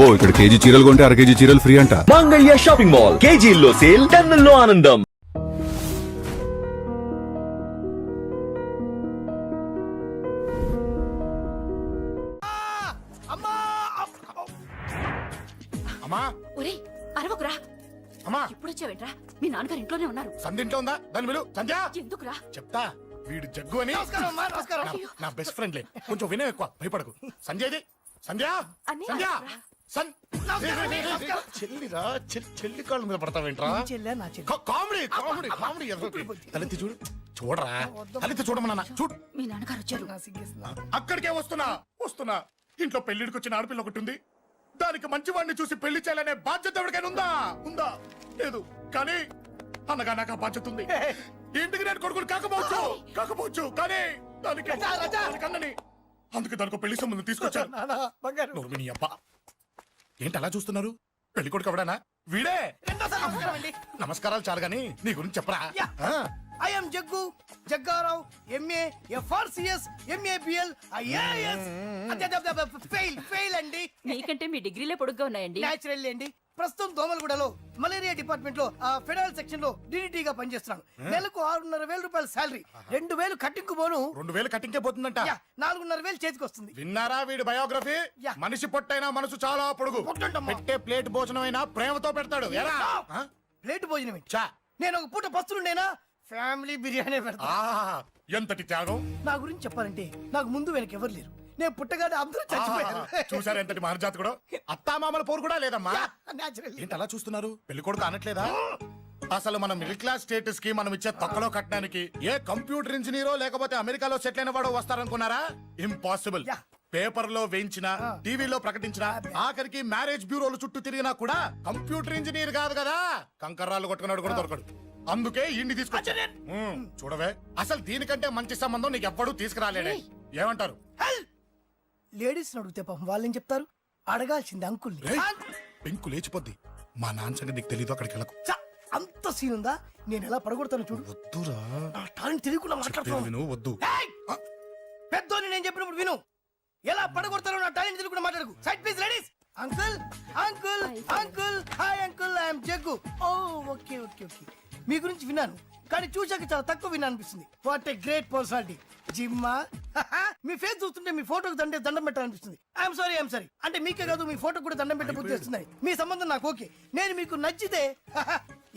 అబ్బో ఇక్కడ కేజీ చీరలు కొంటే అర కేజీ చీరలు ఫ్రీ అంట. మంగళ్య షాపింగ్ మాల్ కేజీల్లో సేల్, టన్నుల్లో ఆనందం. అమ్మా ఒరే అరవకురా. అమ్మా ఇప్పుడు వచ్చావేంట్రా? మీ నాన్నగారు ఇంట్లోనే ఉన్నారు. సంధ్య ఇంట్లో ఉందా? దాని విలు. సంధ్య ఎందుకురా? చెప్తా. వీడు జగ్గు అని నా బెస్ట్ ఫ్రెండ్లే. కొంచెం వినయం ఎక్కువ, భయపడకు. సంధ్యది సంధ్య అన్నయ్య. సంధ్య చెల్లిరా చెల్లి కాళ్ళ మీద పడతావేంట్రా? Comedy comedy comedy. తలెత్తి చూడు. చూడరా, తలెత్తి చూడమన్నా. చూడు, మీ నాన్నగారు వచ్చారు. అక్కడికే వస్తున్నా వస్తున్నా. ఇంట్లో పెళ్లిడికి వచ్చిన ఆడపిల్ల ఒకటి ఉంది. దానికి మంచి వాడిని చూసి పెళ్లి చేయాలనే బాధ్యత ఎవరికైనా ఉందా? ఉందా? లేదు. కానీ అన్నగా నాకు ఆ బాధ్యత ఉంది. ఇంటికి నేను కొడుకుని కాకపోవచ్చు కానీ దానికి అన్నని, అందుకే దానికి పెళ్లి సంబంధం తీసుకొచ్చాను. నీ అబ్బా ఏంటి అలా చూస్తున్నారు? పెళ్లి కొడుకు ఎవడానా? వీడే. నమస్కారాలు చాలు గాని నీ గురించి చెప్పరా. I'm Jaggu Jaggarao, M A FRCS MABL IAS. Fail అండి. మీకంటే మీ డిగ్రీలే పొడుగ్గా ఉన్నాయండి. న్యాచురల్ అండి. ప్రస్తుతం దోమలగూడలో మలేరియా డిపార్ట్మెంట్ లో ఫెడరల్ సెక్షన్ లో DDT గా పనిచేస్తున్నాను. నెలకు 6,500 రూపాయల శాలరీ, 2,000 కట్టింగ్ పోను. 2,000 కట్టింకే పోతుందంట. 4,500 చేతికి వస్తుంది. విన్నారా వీడి బయోగ్రఫీ? మనిషి పొట్టైనా మనసు చాలా పొడుగు. పెట్టే ప్లేట్ భోజనం అయినా ప్రేమతో పెడతాడు. ప్లేట్ భోజనం ఏంటి? నేను ఒక పూట పస్తులుండేనా? ఫ్యామిలీ బిర్యానీ పెడతా. ఎంతటి త్యాగం! నా గురించి చెప్పాలంటే నాకు ముందు వెనక ఎవరు లేరు. నేను పుట్టగానే అందరూ చచ్చిపోయారు. చూసారు ఎంతటి మహర్జాత్ కూడా. అత్తామామల పోరు కూడా లేదమ్మా. ఏంటి అలా చూస్తున్నారు? పెళ్లి కొడుకు అనట్లేదా? అసలు మన మిడిల్ క్లాస్ స్టేటస్ కి మనం ఇచ్చే తక్కువలో కట్టడానికి ఏ కంప్యూటర్ ఇంజనీరో లేకపోతే అమెరికాలో సెటిల్ అయిన వాడు వస్తారనుకున్నారా? ఇంపాసిబుల్. పేపర్ లో వేయించిన, టీవీలో ప్రకటించిన, ఆఖరికి మ్యారేజ్ బ్యూరోలు చుట్టూ తిరిగినా కూడా కంప్యూటర్ ఇంజనీర్ కాదు కదా, కంకర్రాలు కొట్టుకున్నాడు కూడా దొరకడు. అందుకే ఇండి తీసుకొచ్చా. చూడవే, అసలు దీనికంటే మంచి సంబంధం నీకు ఎవ్వడూ తీసుకురాలేడే. ఏమంటారు? లేడీస్ అడిగితే పాపం వాళ్ళేం చెప్తారు? అడగాల్సింది అంకుల్ని. పెంకు లేచిపోద్ది. మా నాన్న సంగతి నీకు తెలీదు. అక్కడికి వెళ్ళకు. అంత సీన్ ఉందా? నేను ఎలా పడగొడతాను చూడు. వద్దురా, నా టాలెంట్ తెలియకుండా మాట్లాడుతున్నాను. వద్దు. పెద్దోని నేను చెప్పినప్పుడు విను. ఎలా పడగొడతారో నా టాలెంట్ తెలియకుండా మాట్లాడకు. Side please ladies. Uncle uncle uncle hi uncle, I'm Jaggu. ఓ ఓకే ఓకే ఓకే. మీ గురించి విన్నాను కానీ చూశాక చాలా తక్కువ విన్నా అనిపిస్తుంది. What a great personality. జిమ్మా, మీ ఫేస్ చూస్తుంటే మీ ఫోటోకి దండం పెట్టాలనిపిస్తుంది. ఐఎమ్ సారీ అంటే మీకే కాదు, మీ ఫోటో కూడా దండం పెట్టే బుద్ధి వస్తున్నాయి. మీ సంబంధం నాకు ఓకే. నేను మీకు నచ్చితే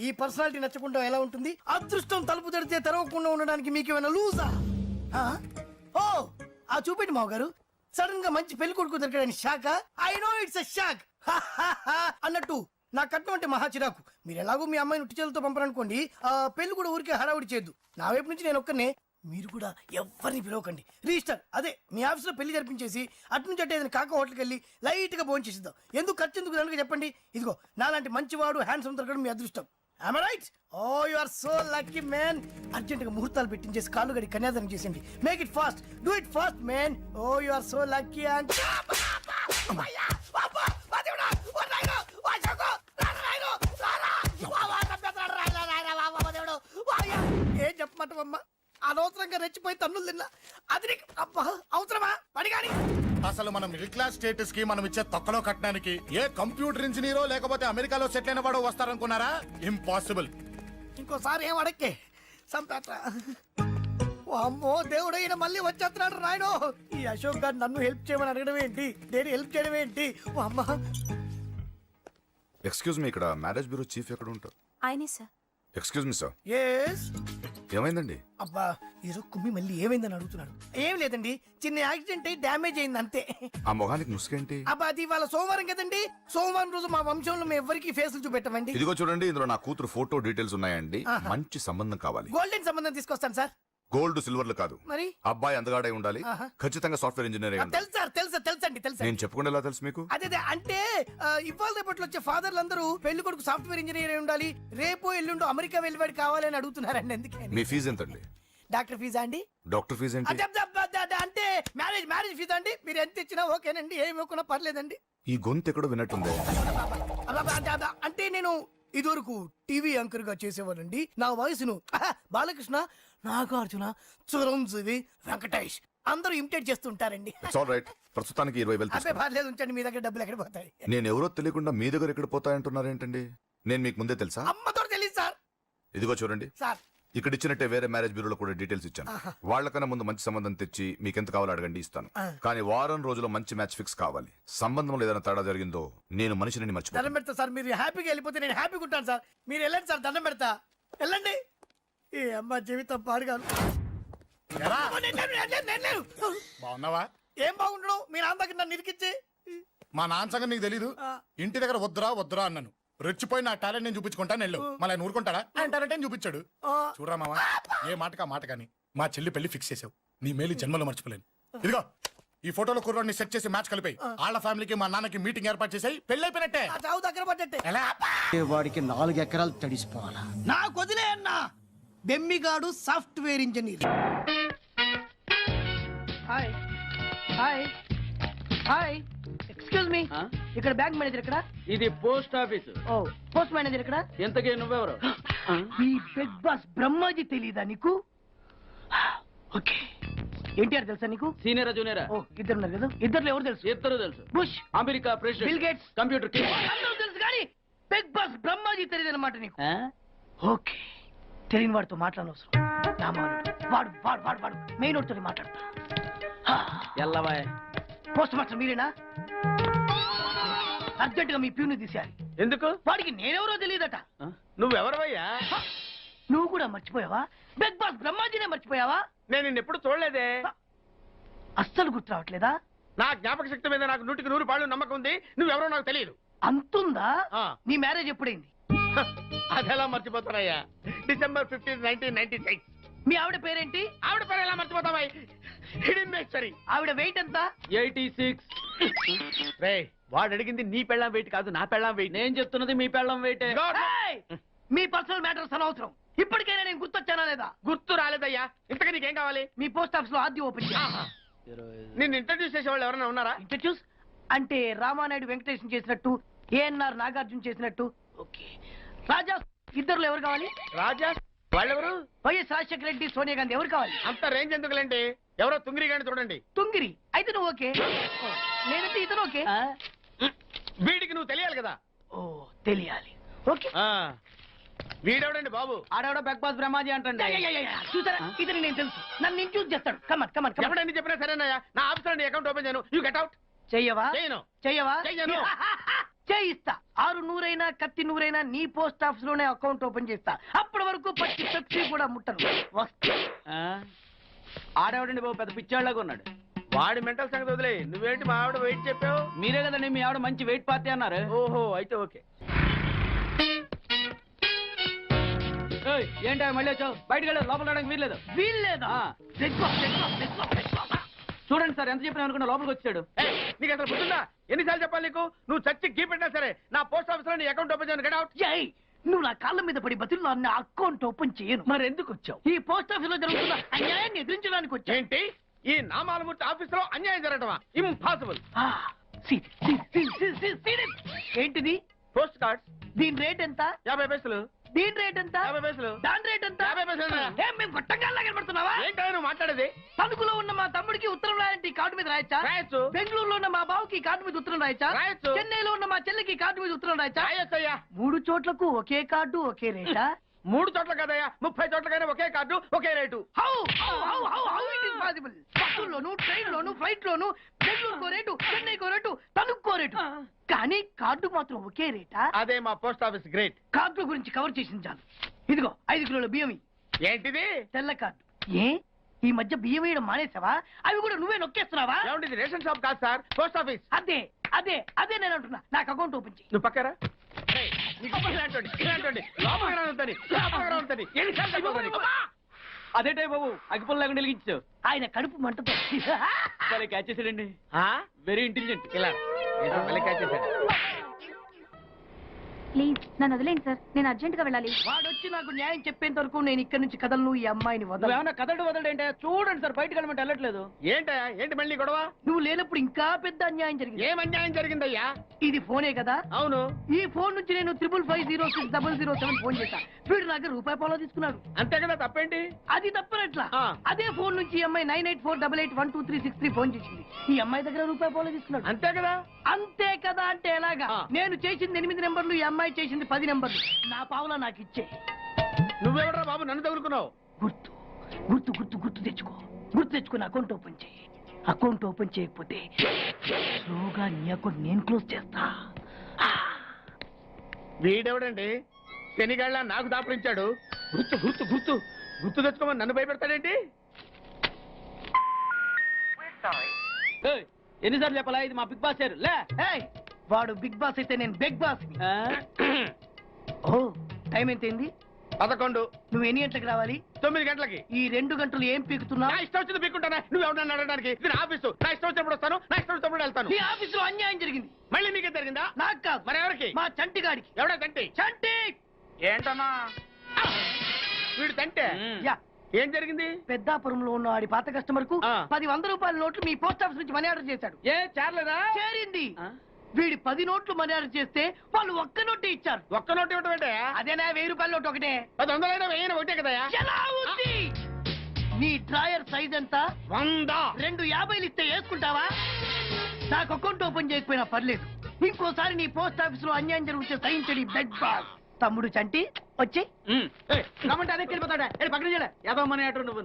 ఈ పర్సనాలిటీ నచ్చకుండా ఎలా ఉంటుంది? అదృష్టం తలుపు తెరితే తెరవకుండా ఉండడానికి మీకేమైనా లూజా? ఓ ఆ చూపెట్టి మావ గారు. సడన్ గా మంచి పెళ్లి కొడుకు దొరకడానికి shock. I know it's a shock అన్నట్టు నా కట్నం అంటే మహా చిరాకు. మీరు ఎలాగో మీ అమ్మాయిని ఉట్టిచేలతో పంపరనుకోండి, పెళ్లి కూడా ఊరికే హడావుడి చేయొద్దు. నా వైపు నుంచి నేను ఒక్కనే, మీరు కూడా ఎవరిని పిలవకండి. రిజిస్టర్ అదే మీ ఆఫీస్ లో పెళ్లి జరిపించేసి అటు నుంచి అంటే కాక హోటల్కి వెళ్ళి లైట్ గా భోజనం చేసిద్దాం. ఎందుకు ఖర్చు ఎందుకు దానికి చెప్పండి. ఇదిగో నాలాంటి మంచివాడు హ్యాండ్సమ్ దొరకడం మీ అదృష్టం. Am I right? Oh, you are so lucky, man. Urgent గా ముహూర్తాలు పెట్టించేసి కాళ్ళు గడి కన్యాదానం చేసేయండి. Make it fast, do it fast, man. Oh, you are so lucky. And ఏం చెప్పమంటావమ్మా? అనవసరంగా రెచ్చిపోయి తన్నులు తిన్నా. అది నీకు అబ్బా అవసరమా? పడిగాని అసలు మన మిడిల్ క్లాస్ స్టేటస్ కి మనం ఇచ్చే తక్కువలో కట్టడానికి ఏ కంప్యూటర్ ఇంజనీరో లేకపోతే అమెరికాలో సెటిల్ అయిన వాడు వస్తారనుకున్నారా? ఇంపాసిబుల్. ఇంకోసారి ఏం అడక్కే సంపేట. అమ్మో దేవుడు, ఈయన మళ్ళీ వచ్చేస్తున్నాడు రాయడు. ఈ అశోక్ గారు నన్ను హెల్ప్ చేయమని అడగడం ఏంటి? నేను హెల్ప్ చేయడం ఏంటి? అమ్మ ఎక్స్క్యూజ్ మీ, ఇక్కడ మ్యారేజ్ బ్యూరో చీఫ్ ఎక్కడ ఉంటారు? ఆయనే sir. Excuse me sir. Yes. ఏమైందండి? అబ్బా ఈరోజు కుమ్మి మళ్ళీ ఏమైందని అడుగుతున్నాడు. ఏం లేదండి, చిన్న యాక్సిడెంట్ అయి డ్యామేజ్ అయింది అంతే. ఆ మొహానికి ముసుకేంటి? అబ్బా అది వాళ్ళ సోమవారం కదండి. సోమవారం రోజు మా వంశంలో మేము ఎవరికి ఫేసులు చూపెట్టమండి. ఇదిగో చూడండి, ఇందులో నా కూతురు ఫోటో డీటెయిల్స్ ఉన్నాయండి. మంచి సంబంధం కావాలి. గోల్డెన్ సంబంధం తీసుకొస్తాను సార్. గోల్డ్ సిల్వర్లు కాదు, మరి అబ్బాయి అందగాడై ఉండాలి. ఖచ్చితంగా సాఫ్ట్వేర్ ఇంజనీర్. తెలుసండి. నేను చెప్పకుండా ఎలా తెలుసు మీకు? అదే అంటే ఇవాళ రేపట్లో వచ్చే ఫాదర్లు అందరూ పెళ్లి కొడుకు సాఫ్ట్వేర్ ఇంజనీర్ అయి ఉండాలి, రేపు ఎల్లుండు అమెరికా వెళ్ళివాడు కావాలని అడుగుతున్నారండి. అందుకే. మీ ఫీజు ఎంతండి? డాక్టర్ ఫీజా అండి? డాక్టర్ ఫీజు ఏంటి? అంటే మ్యారేజ్ ఫీజా అండి? మీరు ఎంత ఇచ్చినా ఓకేనండి, ఏమి ఇవ్వకున్నా పర్లేదండి. ఈ గొంతు ఎక్కడో విన్నట్టుంది. అంటే నేను ఇదివరకు టీవీ యాంకర్ గా చేసేవాడండి. నా వయసును బాలకృష్ణ, నాగార్జున, చిరంజీవి, వెంకటేష్ అందరూ ఇమిటేట్ చేస్తుంటారండి. It's all right. ప్రస్తుతానికి 20,000 అదే తీసుకోండి. పర్లేదు ఉంచండి, మీ దగ్గర డబ్బులు ఎక్కడ పోతాయి? నేను ఎవరో తెలియకుండా మీ దగ్గర ఎక్కడ పోతాయంటున్నారేంటండి? నేను మీకు ముందే తెలుసా? అమ్మతో తెలియదు సార్. ఇదిగో చూడండి, సార్ ఇక్కడ ఇచ్చినట్టే వేరే మ్యారేజ్ బ్యూరోలో కూడా డీటెయిల్స్ ఇచ్చాను. వాళ్ళకన్నా ముందు మంచి సంబంధం తెచ్చి మీకు ఎంత కావాలో అడగండి, ఇస్తాను. కానీ వారం రోజుల్లో మంచి మ్యాచ్ ఫిక్స్ కావాలి. సంబంధంలో ఏదైనా తేడా జరిగిందో నేను మనిషిని దండం మర్చిపోతాను. పెడతా సార్. మీరు హ్యాపీగా వెళ్ళిపోతే నేను హ్యాపీగా ఉంటాను సార్. మీరు వెళ్ళండి సార్, దండం పెడతా. వెళ్ళండి. ఈ అమ్మ జీవితం పాడుగాను. ఎరా, నేను లేను. బాగున్నావా? ఏం బాగుండడం, మీ నాన్న దగ్గర నన్ను ఇరికిచ్చి. మా నాన్న సంగతి నీకు తెలీదు. ఇంటి దగ్గర వద్దురా వద్దురా అన్నాను. రెచ్చిపోయి నా టాలెంట్ నేను చూపించుకుంటాను వెళ్ళు. మళ్ళీ ఆయన ఊరుకుంటాడా? ఆయన టాలెంట్ అని చూపించాడు. చూడరా మావా, ఏ మాటకా మాట కానీ మా చెల్లి పెళ్లి ఫిక్స్ చేసావు. నీ మేలు జన్మలో మర్చిపోలేను. ఇదిగో ఈ ఫోటోలో కుర్రాడిని సెట్ చేసి మ్యాచ్ కలిపాయి. వాళ్ళ ఫ్యామిలీకి మా నాన్నకి మీటింగ్ ఏర్పాటు చేసాయి. పెళ్లి అయిపోయినట్టే. ఆ చావు దగ్గర పడ్డట్టే. ఎలా? వాడికి 4 ఎకరాలు తడిసిపోవాలా? నాకు వదిలే అన్నా. బెమ్మిగాడు software engineer. Hi hi hi, excuse me, ఇక్కడ బ్యాంక్ మేనేజర్ ఇక్కడ? ఇది పోస్ట్ ఆఫీస్. ఓ, పోస్ట్ మేనేజర్ ఇక్కడ? ఎంతకీ నువ్వెవరు? ఈ బిగ్ బాస్ బ్రహ్మాజీ తెలీదా నీకు? ఓకే, ఎన్టీఆర్ తెలుసా నీకు? సీనియరా జూనియరా? ఓ, ఇద్దరు ఉన్నారు కదా. ఇద్దరు ఎవరు తెలుసు? ఇద్దరు తెలుసు. Bush, America president, bill gates, computer king. అందరూ తెలుసు కానీ బిగ్ బాస్ బ్రహ్మాజీ తెలియదు అనమాట నీకు. ఓకే, తెలియని వాడితో మాట్లాడనవసరం. రామానుడు వాడు వాడు వాడు వాడు మెయిన్ వాడితో మాట్లాడతా. ఎల్లవాయ్. పోస్ట్ మాస్టర్ మీరేనా? అర్జెంట్ గా మీ ప్యూని తీసేయాలి. ఎందుకు? వాడికి నేనెవరో తెలియదట. నువ్వెవరవయ్యా? నువ్వు కూడా మర్చిపోయావా? బిగ్ బాస్ బ్రహ్మాజీనే మర్చిపోయావా? నేను నిన్నెప్పుడు చూడలేదే. అస్సలు గుర్తు రావట్లేదా? నా జ్ఞాపక శక్తి మీద నాకు 100కి 100 నమ్మకం ఉంది. నువ్వెవరో నాకు తెలియదు. అంతుందా? ఆ. నీ మ్యారేజ్ ఎప్పుడైంది? అదెలా మర్చిపోతానయ్యా? December 15, 1996. మీ ఆవిడ పేరేంటి? ఆవిడ పేరు ఎలా మర్చిపోతావా? హిడెన్మేశ్వరి. ఆవిడ వెయిట్ ఎంత? 86. రే, వాడు అడిగింది నీ పెళ్ళాం వెయిట్ కాదు, నా పెళ్ళాం వెయిట్. నేను చెప్తున్నది మీ పెళ్ళాం వెయిట్. ఏయ్! మీ పర్సనల్ మ్యాటర్స్ అనవసరం. ఇప్పటికైనా నేను గుర్తొచ్చానా లేదా? గుర్తు రాలేదయ్యా. ఇంతగా నీకేం కావాలి? మీ పోస్ట్ ఆఫీస్ లో ఆద్యం ఓపెన్ చేయాలి. నిన్ను ఇంట్రడ్యూస్ చేసే వాళ్ళు ఎవరైనా ఉన్నారా? ఇంట్రడ్యూస్ అంటే రామానాయుడు వెంకటేశం చేసినట్టు, ఏఎన్ఆర్ నాగార్జున చేసినట్టు. ఓకే, రాజా ఇద్దరులో ఎవరు కావాలి? రాజా వాళ్ళెవరు? వైఎస్ రాజశేఖర రెడ్డి, సోనియా గాంధీ ఎవరు కావాలి? అంత రేంజ్ ఎందుకులేండి, ఎవరో తుంగిరి గాని చూడండి. తుంగిరి అయితే నువ్వు ఓకే, నేనంటే ఇతను ఓకే. వీడికి నువ్వు తెలియాలి కదా. ఓ, తెలియాలి. ఓకే, వీడెవడండి బాబు? ఆడవిడ బిగ్ బాస్ బ్రహ్మాజీ అంటే చూసారా, ఇతను నేను తెలుసు. నన్ను ఇంట్రడ్యూస్ చేస్తాడు. Come on come on come on. ఎవడని చెప్పినా సరేనయ్యా. నా ఆఫీస్ లో అకౌంట్ ఓపెన్ చేయను. You get out. చెయ్యవా? చేయను. చెయ్యవా? చెయ్యను. చేయిస్తా. 6 నూరైనా కత్తి నూరైనా నీ పోస్ట్ ఆఫీస్ లోనే అకౌంట్ ఓపెన్ చేస్తా. అప్పటి వరకు పచ్చి పెప్సీ కూడా ముట్టను. వస్తా. ఆడేవడండి బాబు, పెద్ద పిచ్చాళ్ళగా ఉన్నాడు. వాడి మెంటల్ సంగతి వదిలే. నువ్వేంటి మా ఆవిడ వెయిట్ చెప్పావు? మీరే కదండి మీ ఆవిడ మంచి వెయిట్ పార్టీ అన్నారు. ఓహో, అయితే ఓకే. ఏంటో మళ్ళీ వచ్చావు? బయటకు వెళ్ళదు, లోపల రావడానికి వీల్లేదు. వీల్లేదా? చూడండి సార్, ఎంత చెప్పినా అనుకున్నా లోపలికి వచ్చాడు. నీకు అసలు గుర్తుందా? ఎన్నిసార్లు చెప్పాలి నీకు? నువ్వు చచ్చి గీ పెట్టినా సరే నా పోస్ట్ ఆఫీస్ లో నీ అకౌంట్ ఓపెన్ చేయను. Get out. ఏయ్, నువ్వు నా కాళ్ళ మీద పడి బతులు నా అకౌంట్ ఓపెన్ చేయను. మరి ఎందుకు వచ్చావు? ఈ పోస్ట్ ఆఫీస్ లో జరుగుతున్న అన్యాయాన్ని ఎదిరించడానికి వచ్చా. ఏంటి? ఈ నామాలమూర్తి ఆఫీస్ లో అన్యాయం జరగటమా? ఇంపాసిబుల్. ఏంటిది? Post cards. దీని రేట్ ఎంత? 50 పైసలు. దీని రేట్ ఎంత? 50 పైసలు. దాని రేట్ ఎంత? 50 పైసలు. ఏం మేము గొట్టంగాల్లా కనబడుతున్నావా? ఏంటో నువ్వు మాట్లాడేది? తణుకులో ఉన్న మా తమ్ముడికి ఉత్తరం రాయంటే ఈ కార్డు మీద రాయచ్చా? రాయొచ్చు. బెంగళూరులో ఉన్న మా బావుకి ఈ కార్డు మీద ఉత్తరం రాయచ్చా? రాయొచ్చు. చెన్నైలో ఉన్న మా చెల్లికి ఈ కార్డు మీద ఉత్తరం రాయచ్చా? రాయొచ్చయ్యా. 3 చోట్లకు ఒకే కార్డు ఒకే రేటా? 3 చోట్ల కదయ్యా, 30 చోట్లకైనా ఒకే కార్డు ఒకే rate. How it is possible? బస్సుల్లోను, ట్రైన్ లోను, ఫ్లైట్ లోను బెంగళూరుకో రేటు, చెన్నైకో రేటు, తణుక్కో రేటు, కానీ కార్డు మాత్రం ఒకే రేటా? అదే మా పోస్ట్ ఆఫీస్ గ్రేట్. కార్డు గురించి కవర్ చేసింది చాలు. ఇదిగో 5 కిలోల బియ్యం. ఏంటిది? తెల్ల కార్డు. ఏ ఈ మధ్య బియ్యం వేయడం మానేసావా? అవి కూడా నువ్వే నొక్కేస్తున్నావా? ఏమండి, ఇది రేషన్ షాప్ కాదు సార్, పోస్ట్ ఆఫీస్. అదే అదే అదే నేను అంటున్నా. నాకు అకౌంట్ ఓపెన్ చేయి. నువ్వు పక్కరా. అదేటే బాబు, అగ్గిపుల్ల లేకుండా వెలిగించావు. ఆయన కడుపు మంటతో క్యాచ్ చేసాడండి. Very intelligent. ఇలా క్యాచ్ చేశాడు. ప్లీజ్ నన్ను వదిలేండి సార్ నేను అర్జెంట్ గా వెళ్ళాలి. వాడొచ్చి నాకు న్యాయం చెప్పేంత వరకు నేను ఇక్కడి నుంచి కదలను. ఈ అమ్మాయిని వదలను. నువ్వేమన్నా కదలడు వదలడేంటే చూడండి సార్ బయటకు వెళ్ళమంటే వెళ్ళట్లేదు. ఏంటా ఏంటి మళ్ళీ గొడవ? నువ్వు లేనప్పుడు ఇంకా పెద్ద అన్యాయం జరిగింది. ఏం అన్యాయం జరిగిందయ్యా? ఇది ఫోనే కదా? అవును. ఈ ఫోన్ నుంచి నేను 555060007 ఫోన్ చేశా. వీడు నాకు రూపాయి పాలో తీసుకున్నాడు. అంతే కదా, తప్పేంటి? అది తప్పనట్లా. ఆ. అదే ఫోన్ నుంచి ఈ అమ్మాయి 9848812363 ఫోన్ చేసింది. ఈ అమ్మాయి దగ్గర రూపాయి పాలో తీసుకున్నాడు. అంతే కదా. అంతే కదా అంటే ఎలాగా? ఆ. నేను చేసింది 8 నెంబర్లు, ఈ అమ్మాయి చేసింది 10 నెంబర్లు. నా పావులా నాకు ఇచ్చే. నువ్వెవడరా బాబు నన్ను తగులుకున్నావు? గుర్తు గుర్తు గుర్తు గుర్తు తెచ్చుకో. గుర్తు తెచ్చుకుని అకౌంట్ ఓపెన్ చేయి. అకౌంట్ ఓపెన్ చేయకపోతే స్లోగా నీ అకౌంట్ నేను క్లోజ్ చేస్తా. వీడెవడండి శనిగాళ్ళ నాకు దాపరించాడు? గుర్తు గుర్తు గుర్తు గుర్తు తెచ్చుకోమని నన్ను భయపెడతాడేంటి? ఏయ్, ఎన్నిసార్లు చెప్పాలా ఇది మా బిగ్ బాస్ సార్ లే. ఏయ్, వాడు బిగ్ బాస్ అయితే నేను బిగ్ బాస్. ఓ టైం ఎంతైంది? 11. నువ్వు ఎన్ని గంటలకు రావాలి? 9 గంటలకి. ఈ 2 గంటలు ఏం పీకుతున్నా? నా ఇష్టం వచ్చింది పీక్కుంటానా? నువ్వు ఎవడన్నా అడగడానికి? ఇది నా ఆఫీసు. నా ఇష్టం వచ్చినప్పుడు వస్తాను, నా ఇష్టం వచ్చినప్పుడు వెళ్తాను. ఈ ఆఫీసులో అన్యాయం జరిగింది. మళ్ళీ నీకే జరిగిందా? నాకు కాదు, మరెవరికి? మా చంటి గాడికి. ఎవడా తంటి? చంటి ఏంటన్నా వీడు తంటే? యా, ఏం జరిగింది? పెద్దాపురంలో ఉన్న వాడి పాత కస్టమర్ కు ఆ. 10 రూపాయల నోట్లు మీ పోస్ట్ ఆఫీస్ నుంచి మనీ ఆర్డర్ చేశాడు. ఏ చేరలేదా? చేరింది. ఆ? వీడి 10 నోట్లు మనీ ఆర్డర్ చేస్తే వాళ్ళు ఒక్క నోటే ఇచ్చారు. ఒక్క నోటు ఇవ్వటం ఏంటే? అదేనా 1000 రూపాయల నోట్ ఒకటే. 100 వెయ్యి ఒకటే కదా? ఎలా ఉంది? నీ డ్రాయర్ సైజ్ ఎంత? 100. 2 50లు ఇస్తే వేసుకుంటావా? నాకు అకౌంట్ ఓపెన్ చేయకపోయినా పర్లేదు. ఇంకోసారి నీ పోస్ట్ ఆఫీస్ లో అన్యాయం జరిగితే సహించడి బెడ్ బాస్. తమ్ముడు చంటి వచ్చి రమ్మంటే అదే వెళ్ళిపోతాడా? పక్కన చేయలే ఏదో మనీ ఆర్డర్ నువ్వు.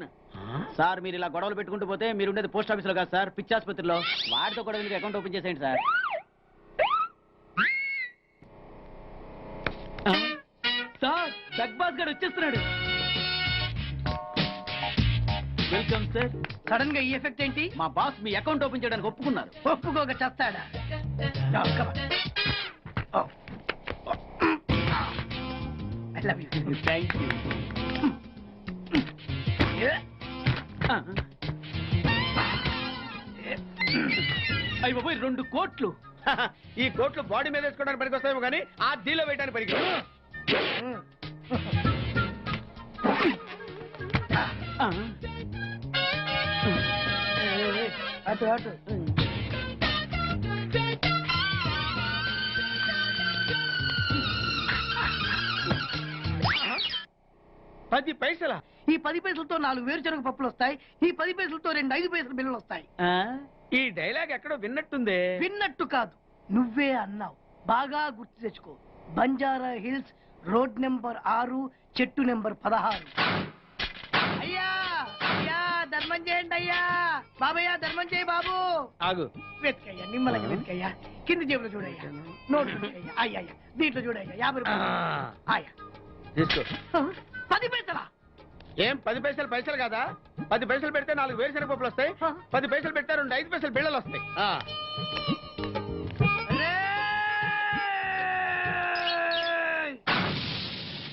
సార్ మీరు ఇలా గొడవలు పెట్టుకుంటూ పోతే మీరు ఉండేది పోస్ట్ ఆఫీస్ లో కాదు సార్, పిచ్చి ఆసుపత్రిలో. వాడితో గొడవలకి అకౌంట్ ఓపెన్ చేసేయండి సార్. సార్ బిగ్ బాస్ గారు వచ్చేస్తున్నాడు. Welcome sir. సడన్ గా ఈ ఎఫెక్ట్ ఏంటి? మా బాస్ మీ అకౌంట్ ఓపెన్ చేయడానికి ఒప్పుకున్నారు. ఒప్పుకోక చస్తాడా? No, come on. Oh. I love you. Thank you. Yeah. అయ్యి బాబోయ్ 2 కోట్లు. ఈ కోట్లు బాడీ మీద వేసుకోవడానికి పనికి వస్తాయేమో కానీ ఆ డీలో వేయడానికి పనికి. అటు అటు. పది పైసలా? ఈ 10 పైసలతో 4 వేరుశనగ పప్పులు వస్తాయి. ఈ 10 పైసలతో 2 5 పైసల బిల్లులు వస్తాయి. ఈ డైలాగ్ ఎక్కడో విన్నట్టుంది. విన్నట్టు కాదు, నువ్వే అన్నావు. బాగా గుర్తు తెచ్చుకో. బంజారా హిల్స్, రోడ్ నెంబర్ 6, చెట్టు నెంబర్ 16. అయ్యా అయ్యా ధర్మం చేయండి అయ్యా. బాబయ్యా ధర్మం చేయి బాబు. ఆగు. వెతుకయ్యా, నిమ్మలకి వెతుకయ్యా. కింది జేబులో చూడయ్యా. నోట్ వెతుకయ్యా. అయ్యా దీంట్లో చూడయ్యా. 50 రూపాయలు. అయ్యా తీసుకో. 10 పైసలా? ఏం 10 పైసలు పైసలు కాదా? 10 పైసలు పెడితే 4 వేరుశనగ పప్పులు వస్తాయి. 10 పైసలు పెడితే 2 5 పైసలు బిళ్ళలు వస్తాయి.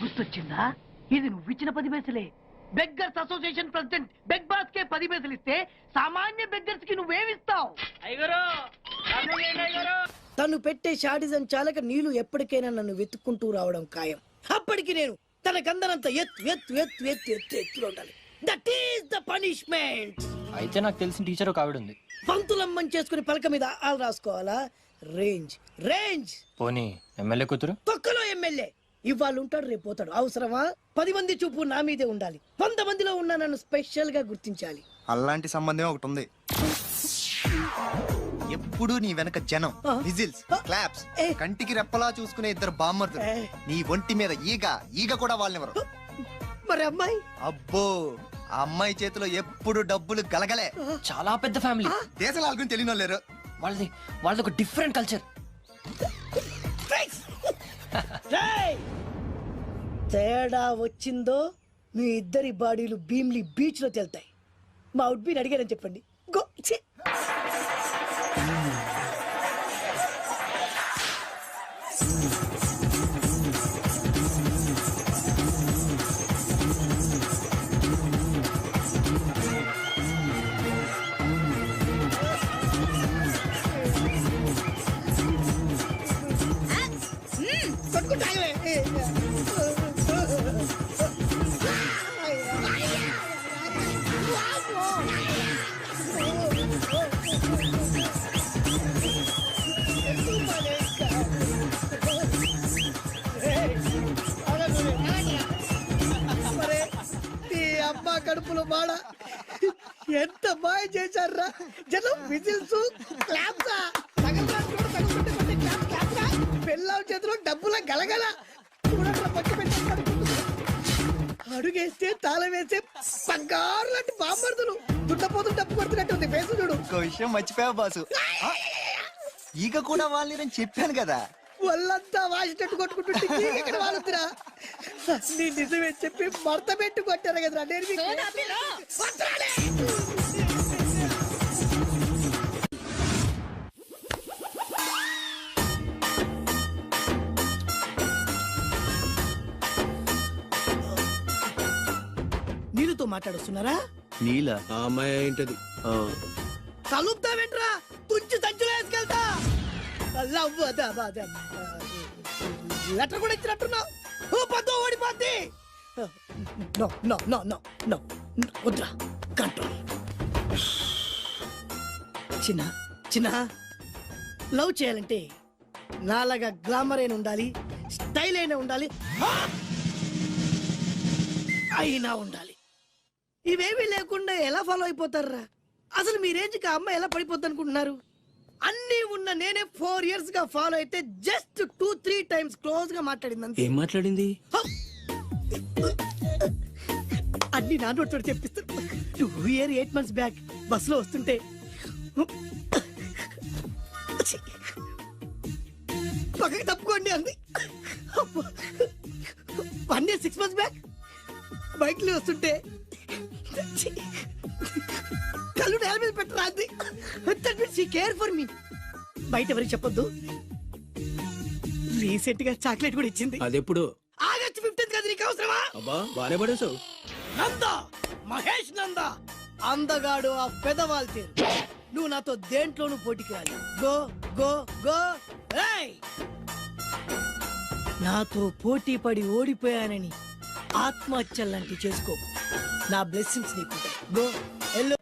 గుర్తొచ్చిందా? ఇది నువ్వు ఇచ్చిన 10 పైసలే. Beggars association president big boss కే 10 పైసలు ఇస్తే సామాన్య బెగ్గర్స్ కి నువ్వేమిస్తావు? తను పెట్టే షాడిజం చాలక నీళ్లు ఎప్పటికైనా నన్ను వెతుక్కుంటూ రావడం ఖాయం. అప్పటికి నేను తనకందనంత ఎత్తులో ఉండాలి. That is the punishment. అయితే నాకు తెలిసిన టీచర్ ఒక ఆవిడ ఉంది. పంతులమ్మని చేసుకుని పలక మీద ఆలు రాసుకోవాలా? Range range. పోనీ ఎమ్మెల్యే కూతురు? తొక్కలో ఎమ్మెల్యే. ఇవాళ ఉంటాడు, రేపు పోతాడు. అవసరమా? 10 మంది చూపు నా మీదే ఉండాలి. 100 మందిలో ఉన్న నన్ను స్పెషల్ గా గుర్తించాలి. అలాంటి సంబంధం ఒకటి ఉంది. ఎప్పుడు నీ వెనక జనం, విజిల్స్, క్లాప్స్, కంటికి రెప్పలా చూసుకునే 2 బామ్మర్దులు. నీ ఒంటి మీద ఈగ కూడా వాళ్ళెవరు. మరి అమ్మాయి? అబ్బో, ఆ అమ్మాయి చేతిలో ఎప్పుడు డబ్బులు గలగలే. చాలా పెద్ద ఫ్యామిలీ. దేశాల ఆల్గుని తెలియని వాళ్ళు లేరు. వాళ్ళది ఒక డిఫరెంట్ కల్చర్. తేడా వచ్చిందో మీ ఇద్దరి బాడీలు భీమ్లీ బీచ్ లో తేలుతాయి. మా ఉడ్బీని అడిగారని చెప్పండి. గో. అనుకుంటాగలే అబ్బా కడుపులో బాడ ఎంత బాగా చేశారా జనం విజిల్స్ క్లాప్సా పెళ్ళాం చేతిలో డబ్బుల గలగల చూడండి పచ్చి పెట్టారు అడుగేస్తే తాళం వేస్తే బంగారు లాంటి బాంబర్దులు దుట్టపోతు డబ్బు కొడుతున్నట్టు ఫేసు చూడు ఇంకో విషయం మర్చిపోయావు బాసు ఈగ కూడా వాళ్ళని నేను చెప్పాను కదా. వాళ్ళంతా వాసినట్టు కొట్టుకుంటుంటే ఇక్కడ వాళ్ళురా నీ నిజమే చెప్పి మడత పెట్టి కొట్టారు కదరా నేను వదరాలే. నీళ్ళతో మాట్లాడుస్తున్నారా నీల ఆ అమ్మాయి ఏంటది కలుపుతావేంట్రా తుంచి సంచులో వేసుకెళ్తా లెటర్ కూడా ఇచ్చినట్టున్నావు ఓ పద్దు ఓడిపోద్ది no no no no no వద్దురా కంట్రోల్ చిన్న చిన్న లవ్ చేయాలంటే నాలాగా గ్లామర్ అయినా ఉండాలి స్టైల్ అయినా ఉండాలి అయినా ఉండాలి ఇవేమీ లేకుండా ఎలా ఫాలో అయిపోతారా అసలు మీ రేంజ్కి ఆ అమ్మాయి ఎలా పడిపోద్ది అనుకుంటున్నారు అన్ని ఉన్న నేనే 4 years గా ఫాలో అయితే జస్ట్ 2-3 times క్లోజ్ గా మాట్లాడింది ఏం మాట్లాడింది అన్ని నా నోట్ చెప్పిస్తాను 2 years 8 months బ్యాక్ బస్ లో వస్తుంటే పక్కకి తప్పుకోండి అంది 1 year 6 months బ్యాక్ బైక్ లో వస్తుంటే కళ్ళు నేల మీద పెట్టరా అంది that means she care for me బయట ఎవరికి చెప్పొద్దు రీసెంట్ గా చాక్లెట్ కూడా ఇచ్చింది అదెప్పుడు ఆగస్ట్ 15th కదా నీకు అవసరమా అబ్బా బానే పడేసావు నందా మహేష్ నందా అందగాడు ఆ పెదవాల్ తేరు నువ్వు నాతో దేంట్లోనూ పోటీకి రాలి గో గో గో ఏయ్ నాతో పోటీ పడి ఓడిపోయానని ఆత్మహత్యలాంటి చేసుకో నా బ్లెస్సింగ్స్ నీకు గో ఎల్లో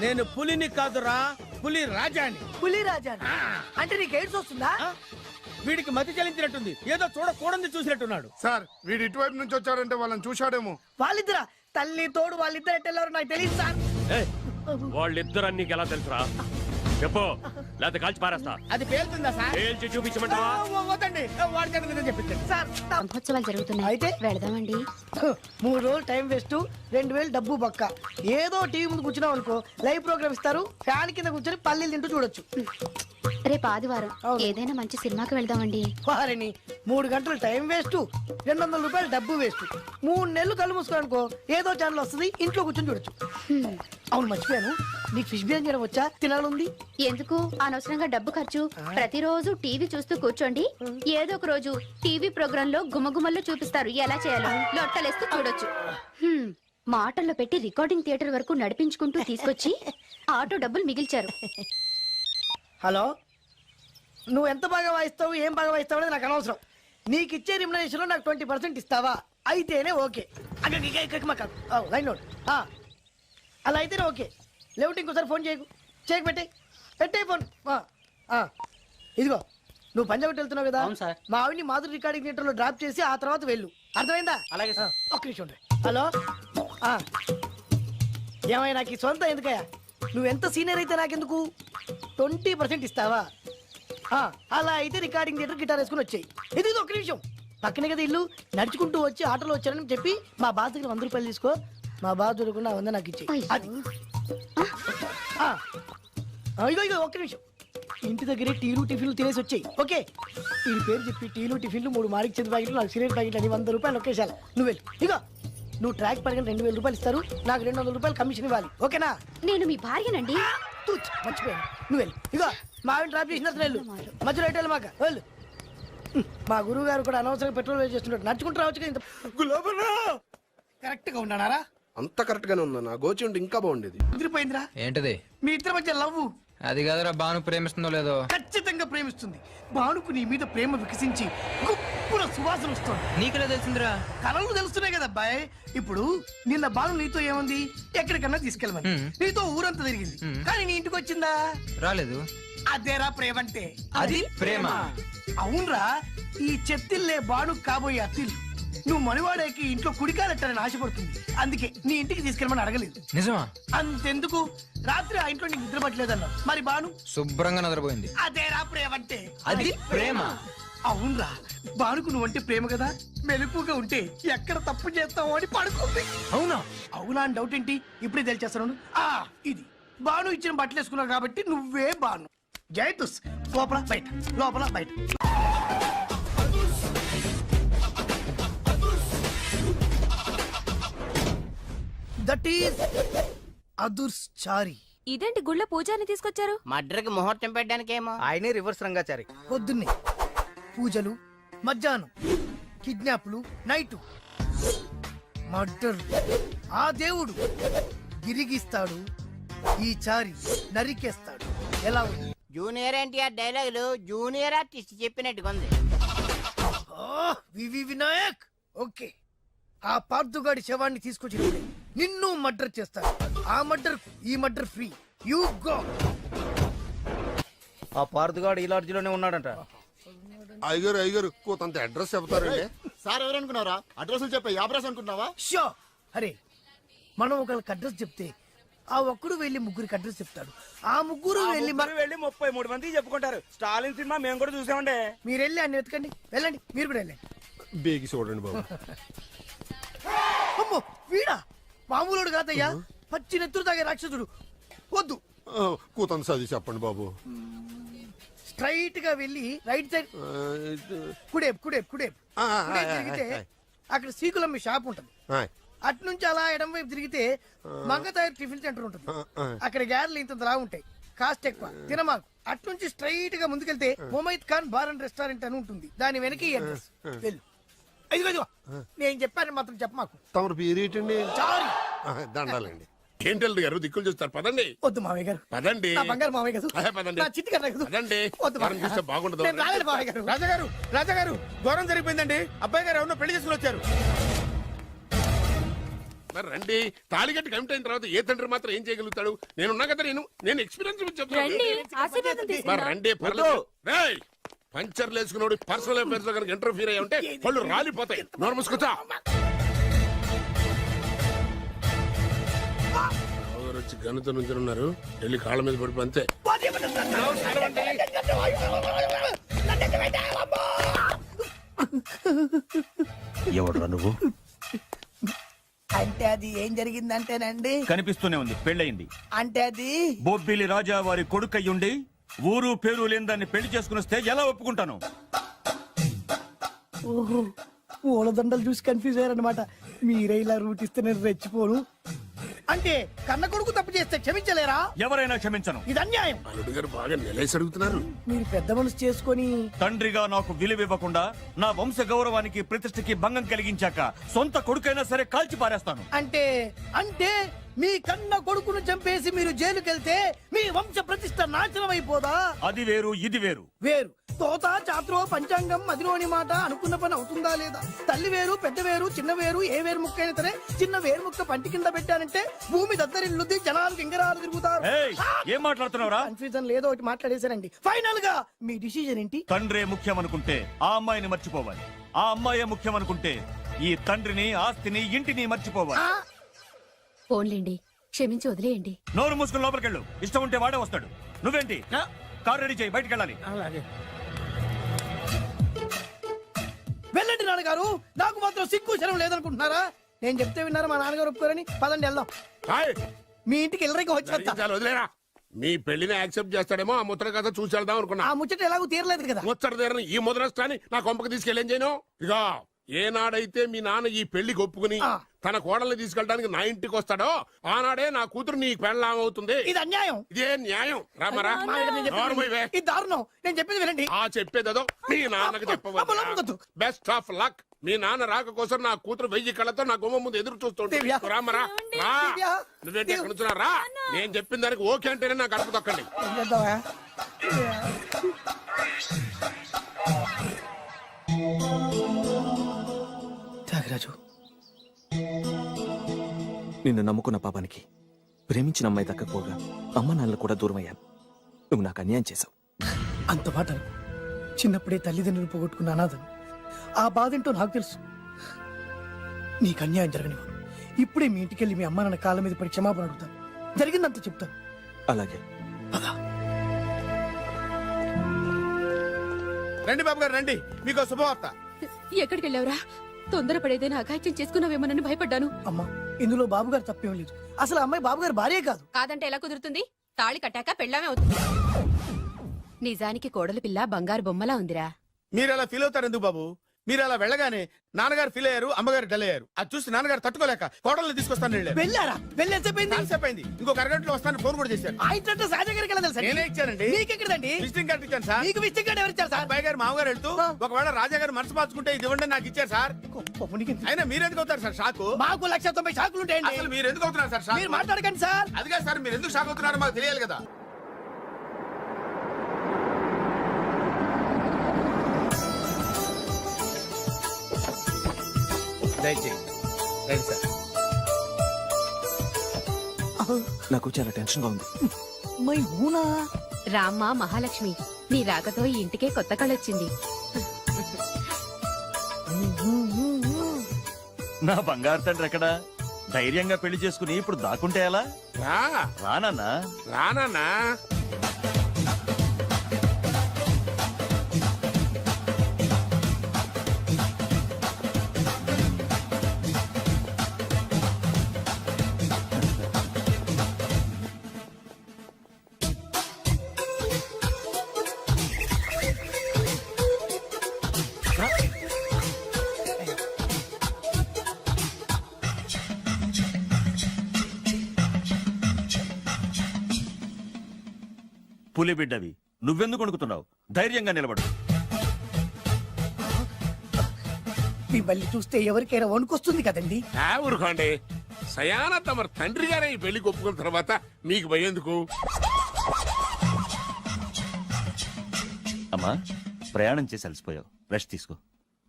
నేను పులిని కాదురా పులి రాజాని పులి రాజా అంటే నీకు ఎయిడ్స్ వస్తుందా వీడికి మతి చలించినట్టుంది ఏదో చూడకూడదు చూసినట్టున్నాడు సార్ వీడు ఇటువైపు నుంచి వచ్చాడంటే వాళ్ళని చూశాడేమో. వాళ్ళిద్దరా తల్లి తోడు వాళ్ళిద్దరు ఎట్టెళ్ళారు నాకు తెలియదు సార్ వాళ్ళిద్దరు నీకు ఎలా తెలుసురా చెప్పు లేకపోతే కాల్చి పారేస్తా. అది పేలుతుందా సార్ పేల్చి చూపించమంటావా? వద్దండి వాడికి చెప్పించండి సార్ బ్రహ్మోత్సవాలు జరుగుతున్నాయి అయితే వెళదామండి 3 రోజులు టైం వేస్ట్ 2000 డబ్బు బక్క ఏదో టీవీ ముందు కూర్చున్నావు అనుకో లైవ్ ప్రోగ్రామ్ ఇస్తారు ఫ్యాన్ కింద కూర్చొని పల్లీలు తింటూ చూడొచ్చు రేపు ఆదివారం ఏదైనా మంచి సినిమాకి వెళ్దామండి వారిని 3 గంటలు టైం వేస్ట్ 200 రూపాయలు డబ్బు వేస్ట్ 3 నెలలు కళ్ళు మూసుకో అనుకో ఏదో ఛానల్ వస్తుంది ఇంట్లో కూర్చొని చూడొచ్చు అవును మర్చిపోయాను నీకు ఫిష్ బిర్యానీ చేయడం వచ్చా తినాలంది ఎందుకు అనవసరంగా డబ్బు ఖర్చు ప్రతిరోజు టీవీ చూస్తూ కూర్చోండి ఏదో ఒక రోజు టీవీ ప్రోగ్రామ్ లో గుమగుమల్లో చూపిస్తారు ఎలా చేయాలో లొట్టలేస్తూ చూడొచ్చు మాటల్లో పెట్టి రికార్డింగ్ థియేటర్ వరకు నడిపించుకుంటూ తీసుకొచ్చి ఆటో డబ్బులు మిగిల్చారు. హలో నువ్వు ఎంత బాగా వాయిస్తావు ఏం బాగా వాయిస్తావు అనేది నాకు అనవసరం నీకు ఇచ్చే రిమ్యునరేషన్ లో నాకు 20% ఇస్తావా అయితేనే ఓకే లైన్ నోట్ అలా అయితేనే ఓకే లేవుంటే ఇంకోసారి ఫోన్ చేయకు పెట్టే ఫోన్ ఇదిగో నువ్వు పంజాబ్ వెళ్తున్నావు కదా అవును సార్. మా ఆవిడ్ని మాధురి రికార్డింగ్ థియేటర్ లో డ్రాప్ చేసి ఆ తర్వాత వెళ్ళు అర్థమైందా అలాగే సార్. ఒక్క నిమిషం ఉండు. హలో ఏమైనా నాకు ఈ సొంత ఎందుకయ్యా నువ్వు ఎంత సీనియర్ అయితే నాకెందుకు 20% ఇస్తావా అలా అయితే రికార్డింగ్ థియేటర్ గిటార్ వేసుకుని వచ్చాయి ఇది ఒక్క నిమిషం పక్కనే కదా ఇల్లు నడుచుకుంటూ వచ్చి ఆటోలో వచ్చారని చెప్పి మా బాస్ దగ్గర 100 రూపాయలు తీసుకో మా బాస్ దొరకకుండా 100 నాకు ఇచ్చేయి అది ఇగో ఒక్క నిమిషం ఇంటి దగ్గరే టీలు టిఫిన్లు తినేసి వచ్చాయి ఓకే ఈ పేరు చెప్పి టీలు టిఫిన్లు 3 మారికి చెంది ప్యాకెట్లు నాకు సిగరెట్ ప్యాకెట్లు అని 100 రూపాయలు ఒకేసారి నువ్వు వెళ్ళు ఇగో నువ్వు ట్రాక్ పడగానే 2000 రూపాయలు ఇస్తారు నాకు 200 రూపాయలు కమిషన్ ఇవ్వాలి ఓకేనా నేను మీ భార్యనండి. మర్చిపోయాను నువ్వు వెళ్ళు ఇగో మా ఆవిడ డ్రాప్ చేసిన వెళ్ళు మధ్యలో ఎటు మాక వెళ్ళు మా గురువు గారు కూడా అనవసరంగా పెట్రోల్ వేస్ట్ చేస్తున్నాడు నడుచుకుంటూ రావచ్చు కదా ఇంత కరెక్ట్ గా ఉన్నారా అంత కరెక్ట్ గానే ఉందా నా గోచి ఉంటే ఇంకా బాగుండేది కుదిరిపోయిందిరా ఏంటది మీ ఇద్దరి మధ్య లవ్ అది కాదురా బాను ప్రేమిస్తుందో లేదో. ఖచ్చితంగా ప్రేమిస్తుంది. బానుకు నీ మీద ప్రేమ వికసించి గుప్పుల సువాసన వస్తుంది. నీకెలా తెలిసిందిరా? కలలు తెలుస్తున్నాయి కదా అబ్బాయి. ఇప్పుడు నిన్న బాను నీతో ఏమంది? ఎక్కడికన్నా తీసుకెళ్ళమని. నీతో ఊరంతా తిరిగింది, కానీ నీ ఇంటికి వచ్చిందా? రాలేదు. అదేరా ప్రేమ అంటే. అది ప్రేమ. అవునరా, ఈ చెత్తిల్లే బాను కాబోయే అత్తిల్లు. నువ్వు మనివాడేకి ఇంట్లో కుడికాలెట్టాలని ఆశపడుతుంది. అందుకే నీ ఇంటికి తీసుకెళ్ళమని అడగలేదు. నిజమా? అంతెందుకు, రాత్రి ఆ ఇంట్లో నీకు నిద్ర పట్టలేదన్నా. మరి బాను శుభ్రంగా నిద్రపోయింది. అదేరా ప్రేమ అంటే. అది ప్రేమ. అవునరా, బానుకు నువ్వంటే ప్రేమ కదా. మెలుపుగా ఉంటే ఎక్కడ తప్పు చేస్తావు అని పడుకుంది. అవునా? అవునా అని డౌట్ ఏంటి, ఇప్పుడే తెలిచేస్తాను. ఇది బాను ఇచ్చిన బట్టలు వేసుకున్నావు కాబట్టి నువ్వే బాను. జైతుస్ లోపల బయట, లోపల బయట. దట్ ఈస్ అదుర్స్ చారి. ఇదేంటి గుళ్ళ పూజాని తీసుకొచ్చారు? మడ్రకి ముహూర్తం పెట్టడానికేమో. ఆయనే రివర్స్ రంగాచారి. పొద్దున్నే పూజలు, మధ్యాహ్నం కిడ్నాప్లు, నైటు మర్డర్. ఆ దేవుడు గిరిగిస్తాడు, ఈ చారి నరికేస్తాడు. ఎలా ఉంది? జూనియర్ ఎన్టీఆర్ డైలాగులు జూనియర్ ఆర్టిస్ట్ చెప్పినట్టుగా ఉంది. వివి వినాయక్. ఓకే, ఆ పార్థుగాడి శవాన్ని తీసుకొచ్చినప్పుడే నిన్ను మర్డర్ చేస్తారు. ఆ మర్డర్ ఈ మర్డర్ ఫ్రీ. You go. ఆ పార్థగాడు ఈ లాడ్జిలోనే ఉన్నాడంట. అయ్యగారు కొంత అడ్రస్ చెప్తారండి. సార్ ఎవరనుకున్నారా? అడ్రస్ చెప్పే యాబ్రాస్ అనుకుంటున్నావా? షో. అరే, మనం ఒకరికి అడ్రస్ చెప్తే ఆ ఒక్కడు వెళ్ళి ముగ్గురికి అడ్రస్ చెప్తాడు. ఆ ముగ్గురు వెళ్ళి 33 మంది చెప్పుకుంటారు. స్టాలిన్ సినిమా మేము కూడా చూసామండి. మీరు వెళ్ళి అన్ని వెతకండి. వెళ్ళండి, మీరు కూడా వెళ్ళండి. బేగి చూడండి బాబు. అమ్మో, వీడా? మామూలుడు కాదయ్యా, పచ్చి నెత్తురు తాగే రాక్షసుడు. వద్దు, కూతంత చదివి చెప్పండి బాబు. స్ట్రైట్ గా వెళ్ళి రైట్ సైడ్ కుడేపు కుడేపు కుడేపు కుడేపు తిరిగితే అక్కడ సీకులమ్మ షాప్ ఉంటుంది. అటు నుంచి అలా ఎడం వైపు తిరిగితే మంగతాయర్ టిఫిన్ సెంటర్ ఉంటుంది. అక్కడ గ్యారెలు ఇంత లా ఉంటాయి, కాస్ట్ ఎక్కువ, తినమాకు. అటు నుంచి స్ట్రైట్ గా ముందుకెళ్తే మొమైద్ ఖాన్ బార్ అండ్ రెస్టారెంట్ అని ఉంటుంది. దాని వెనక ఈ అడ్రస్. వెళ్ళు. ఇదిగో నేను చెప్పాను మాత్రం చెప్పమాకు. తమరు పేరేటండి? చారి. దండాలండి. ఏంటల్లుడు గారు దిక్కులు చూస్తారు, పదండి. వద్దు మామయ్య గారు, పదండి. నా బంగారు మామయ్య గారు, పదండి. నా చిట్టి కన్నా గారు. పదండి. వద్దు మనం చూస్తే బాగుండదు. నేను రాలేదు మామయ్య గారు. రాజాగారు ఘోరం జరిగిపోయిందండి. అబ్బాయి గారు ఎవరినో పెళ్లి చేసుకుని వచ్చారు. మరి రండి. తాళిగట్టి కమిట్ అయిన తర్వాత ఏ తండ్రి మాత్రం ఏం చేయగలుగుతాడు? నేనున్నా కదా, నేను ఎక్స్పీరియన్స్ చెప్తాను. మరి రండి, పర్లేదు. రేయ్, పంచర్లు వేసుకున్నాడు పర్సనల్ అఫేర్స్ లో కనుక ఇంటర్ఫీర్ అయ్యి ఉంటే వాళ్ళు రాలిపోతాయి. నోరు మూసుకొచ్చా. వచ్చి గనుత నుంచి ఉన్నారు, వెళ్ళి కాళ్ళ మీద పడిపో అంతే. ఎవడురా నువ్వు? అంటే అది ఏం జరిగిందంటేనండి, కనిపిస్తూనే ఉంది, పెళ్ళయింది. అంటే అది బొబ్బిలి రాజా వారి కొడుకయ్యుండి ఊరు పేరు లేని దాన్ని పెళ్లి చేసుకుని వస్తే ఎలా ఒప్పుకుంటాను? ఓహో, పూలదండలు చూసి కన్ఫ్యూజ్ అయ్యారనమాట. మీరే ఇలా రూట్ ఇస్తే నేను రెచ్చిపోను. అంటే కన్న కొడుకు తప్పు చేస్తే క్షమించలేరా? ఎవరైనా క్షమించను. ఇది అన్యాయం. అల్లుడు గారు బాగా నిలేసి అడుగుతున్నారు. మీరు పెద్ద మనసు చేసుకొని తండ్రిగా నాకు విలువివ్వకుండా నా వంశ గౌరవానికి ప్రతిష్టకి భంగం కలిగించాక సొంత కొడుకైనా సరే కాల్చి పారేస్తాను. అంటే అంటే మీ కన్న కొడుకును చంపేసి మీరు జైలుకెళ్తే మీ వంశ ప్రతిష్ట నాశనం అయిపోదా? అది వేరు, ఇది వేరు. వేరు. తోత చాత్రో పంచాంగం మదిలోని మాట అనుకున్న పని అవుతుందా లేదా? తల్లి వేరు, పెద్ద వేరు, చిన్న వేరు, ఏ వేరు ముక్క అయినా సరే చిన్న వేరు ముక్క పంటి కింద పెట్టానంటే భూమి దద్దరిల్లుద్ది, జనాలు గింగరాలు తిరుగుతారు. ఏం మాట్లాడుతున్నావురా? కన్ఫ్యూజన్ లేదో ఒకటి మాట్లాడేశారండి. ఫైనల్ గా మీ డిసిజన్ ఏంటి? తండ్రే ముఖ్యం అనుకుంటే ఆ అమ్మాయిని మర్చిపోవాలి. ఆ అమ్మాయే ముఖ్యం అనుకుంటే ఈ తండ్రిని, ఆస్తిని, ఇంటిని మర్చిపోవాలి. ఫోన్లేండి, క్షమించి వదిలేయండి. నోరు మూసుకుని లోపలికెళ్ళు. ఇష్టం ఉంటే వాడే వస్తాడు. నువ్వేంటి? కార్ రెడీ చేయి, బయటికి వెళ్ళాలి. వెళ్ళండి నాన్నగారు, నాకు మాత్రం సిగ్గు శరం లేదనుకుంటున్నారా? నేను చెప్తే విన్నారా మా నాన్నగారు ఒప్పుకోరని? పదండి వెళ్దాం. మీ ఇంటికి వెళ్ళరికి వచ్చేస్తా. వదిలేరా, మీ పెళ్లిని యాక్సెప్ట్ చేస్తాడేమో. ఆ ముద్ర కథ చూసి వెళ్దాం అనుకున్నా. ఆ ముచ్చట ఎలాగో తీరలేదు కదా. ముచ్చట తీరని ఈ ముద్రస్తాని నా కొంపకి తీసుకెళ్ళేం చేయను. ఇక ఏనాడైతే మీ నాన్న ఈ పెళ్లికి ఒప్పుకుని తన కోడల్ని తీసుకెళ్ళడానికి నా ఇంటికి వస్తాడో ఆనాడే నా కూతురు నీ పెళ్ళాం అవుతుంది. ఇది అన్యాయం. ఇదే న్యాయం. రామరా, ఇది దారుణం. నేను చెప్పేది వినండి. ఆ చెప్పేదో మీ నాన్నకు చెప్పవచ్చు. Best of luck. మీ నాన్న రాక కోసం నా కూతురు 1000 కళ్ళతో నా గుమ్మ ముందు ఎదురు చూస్తుంటే దివ్య. రామరా రా దివ్య. నువ్వేంటి ఎక్కడ నుంచున్నా? రా నేను చెప్పిన దానికి ఓకే అంటేనే నాకు గడప తొక్కండి. ఏం చేద్దామా? త్యాగరాజు, నిన్ను నమ్ముకున్న పాపానికి ప్రేమించిన అమ్మాయి దక్కకపోగా అమ్మ నాన్నలు కూడా దూరం అయ్యాను. నువ్వు నాకు అన్యాయం చేశావు. అంత మాట అనకు. చిన్నప్పుడే తల్లిదండ్రులు పోగొట్టుకున్న అనాథను. ఆ బాధ ఏంటో నాకు తెలుసు. నీకు అన్యాయం జరగనివ్వను. ఇప్పుడే మీ ఇంటికెళ్ళి మీ అమ్మ నాన్న కాళ్ళ మీద పడి క్షమాపణ అడుగుతాను. జరిగిందంత చెప్తాను. అలాగే. రండి బాబు గారు రండి, మీకు శుభవార్త. ఎక్కడికి వెళ్ళావురా? తొందరపడేదైనా అఘాయిత్యం చేసుకున్నావేమోనని భయపడ్డాను. అమ్మా, ఇందులో బాబు గారు తప్పేం లేదు. అసలు ఆ అమ్మాయి బాబు గారు భార్యే కాదు. కాదంటే ఎలా కుదురుతుంది? తాళి కట్టాక పెళ్ళామే అవుతుంది. నిజానికి కోడలి పిల్ల బంగారు బొమ్మలా ఉందిరా. మీరు అలా ఫీల్ అవుతారు ఎందుకు బాబు? మీరు అలా వెళ్ళగానే నాన్నగారు ఫీల్ అయ్యారు, అమ్మగారు డల్ అయ్యారు. అది చూసి నాన్నగారు తట్టుకోలేక కోడల్ని తీసుకొస్తాను వెళ్ళారు. వెళ్ళారా? వెళ్ళేసేపోయింది. ఇంకొక అరగంటలో వస్తాను ఫోన్ కూడా చేశారు. ఆ ఇంట్లో సహజ గారికి ఎలా తెలుసండి? నేనే ఇచ్చానండి. మీకెక్కడండి? విజిటింగ్ కార్డు ఇచ్చాను సార్. మీకు విజిటింగ్ కార్డు ఎవరు ఇచ్చారు సార్? అబ్బాయి గారు మామగారు వెళ్తూ ఒకవేళ రాజా గారు మనసు మార్చుకుంటే ఇది ఇవ్వండి నాకు ఇచ్చారు సార్. అయినా మీరు ఎందుకు అవుతారు సార్ షాకు? మాకు 190 షాకులు ఉంటాయండి. అసలు మీరు ఎందుకు అవుతున్నారు సార్ షాక్? మీరు మాట్లాడకండి సార్. అదిగా సార్ మీరు ఎందుకు షాక్ అవుతున్నారో మాకు తెలియాలి కదా. దయచేయండి రండి సార్. నాకు చాలా టెన్షన్ గా ఉంది. మై హూనా. రామ్మ మహాలక్ష్మి, నీ రాకతో ఈ ఇంటికే కొత్త కళొచ్చింది. నా బంగారు తండ్రి ఎక్కడా? ధైర్యంగా పెళ్లి చేసుకుని ఇప్పుడు దాక్కుంటే ఎలా? రా రానన్నా. రానన్నా. పులి బిడ్డవి నువ్వెందుకు వణుకుతున్నావు? ధైర్యంగా నిలబడు. మిమ్మల్ని చూస్తే ఎవరికైనా వణుకొస్తుంది కదండి. ఊరుకోండి. సయాన తమ తండ్రి గారే ఈ పెళ్లి ఒప్పుకున్న తర్వాత మీకు భయందుకు? అమ్మా, ప్రయాణం చేసి అలసిపోయావు, రెస్ట్ తీసుకో.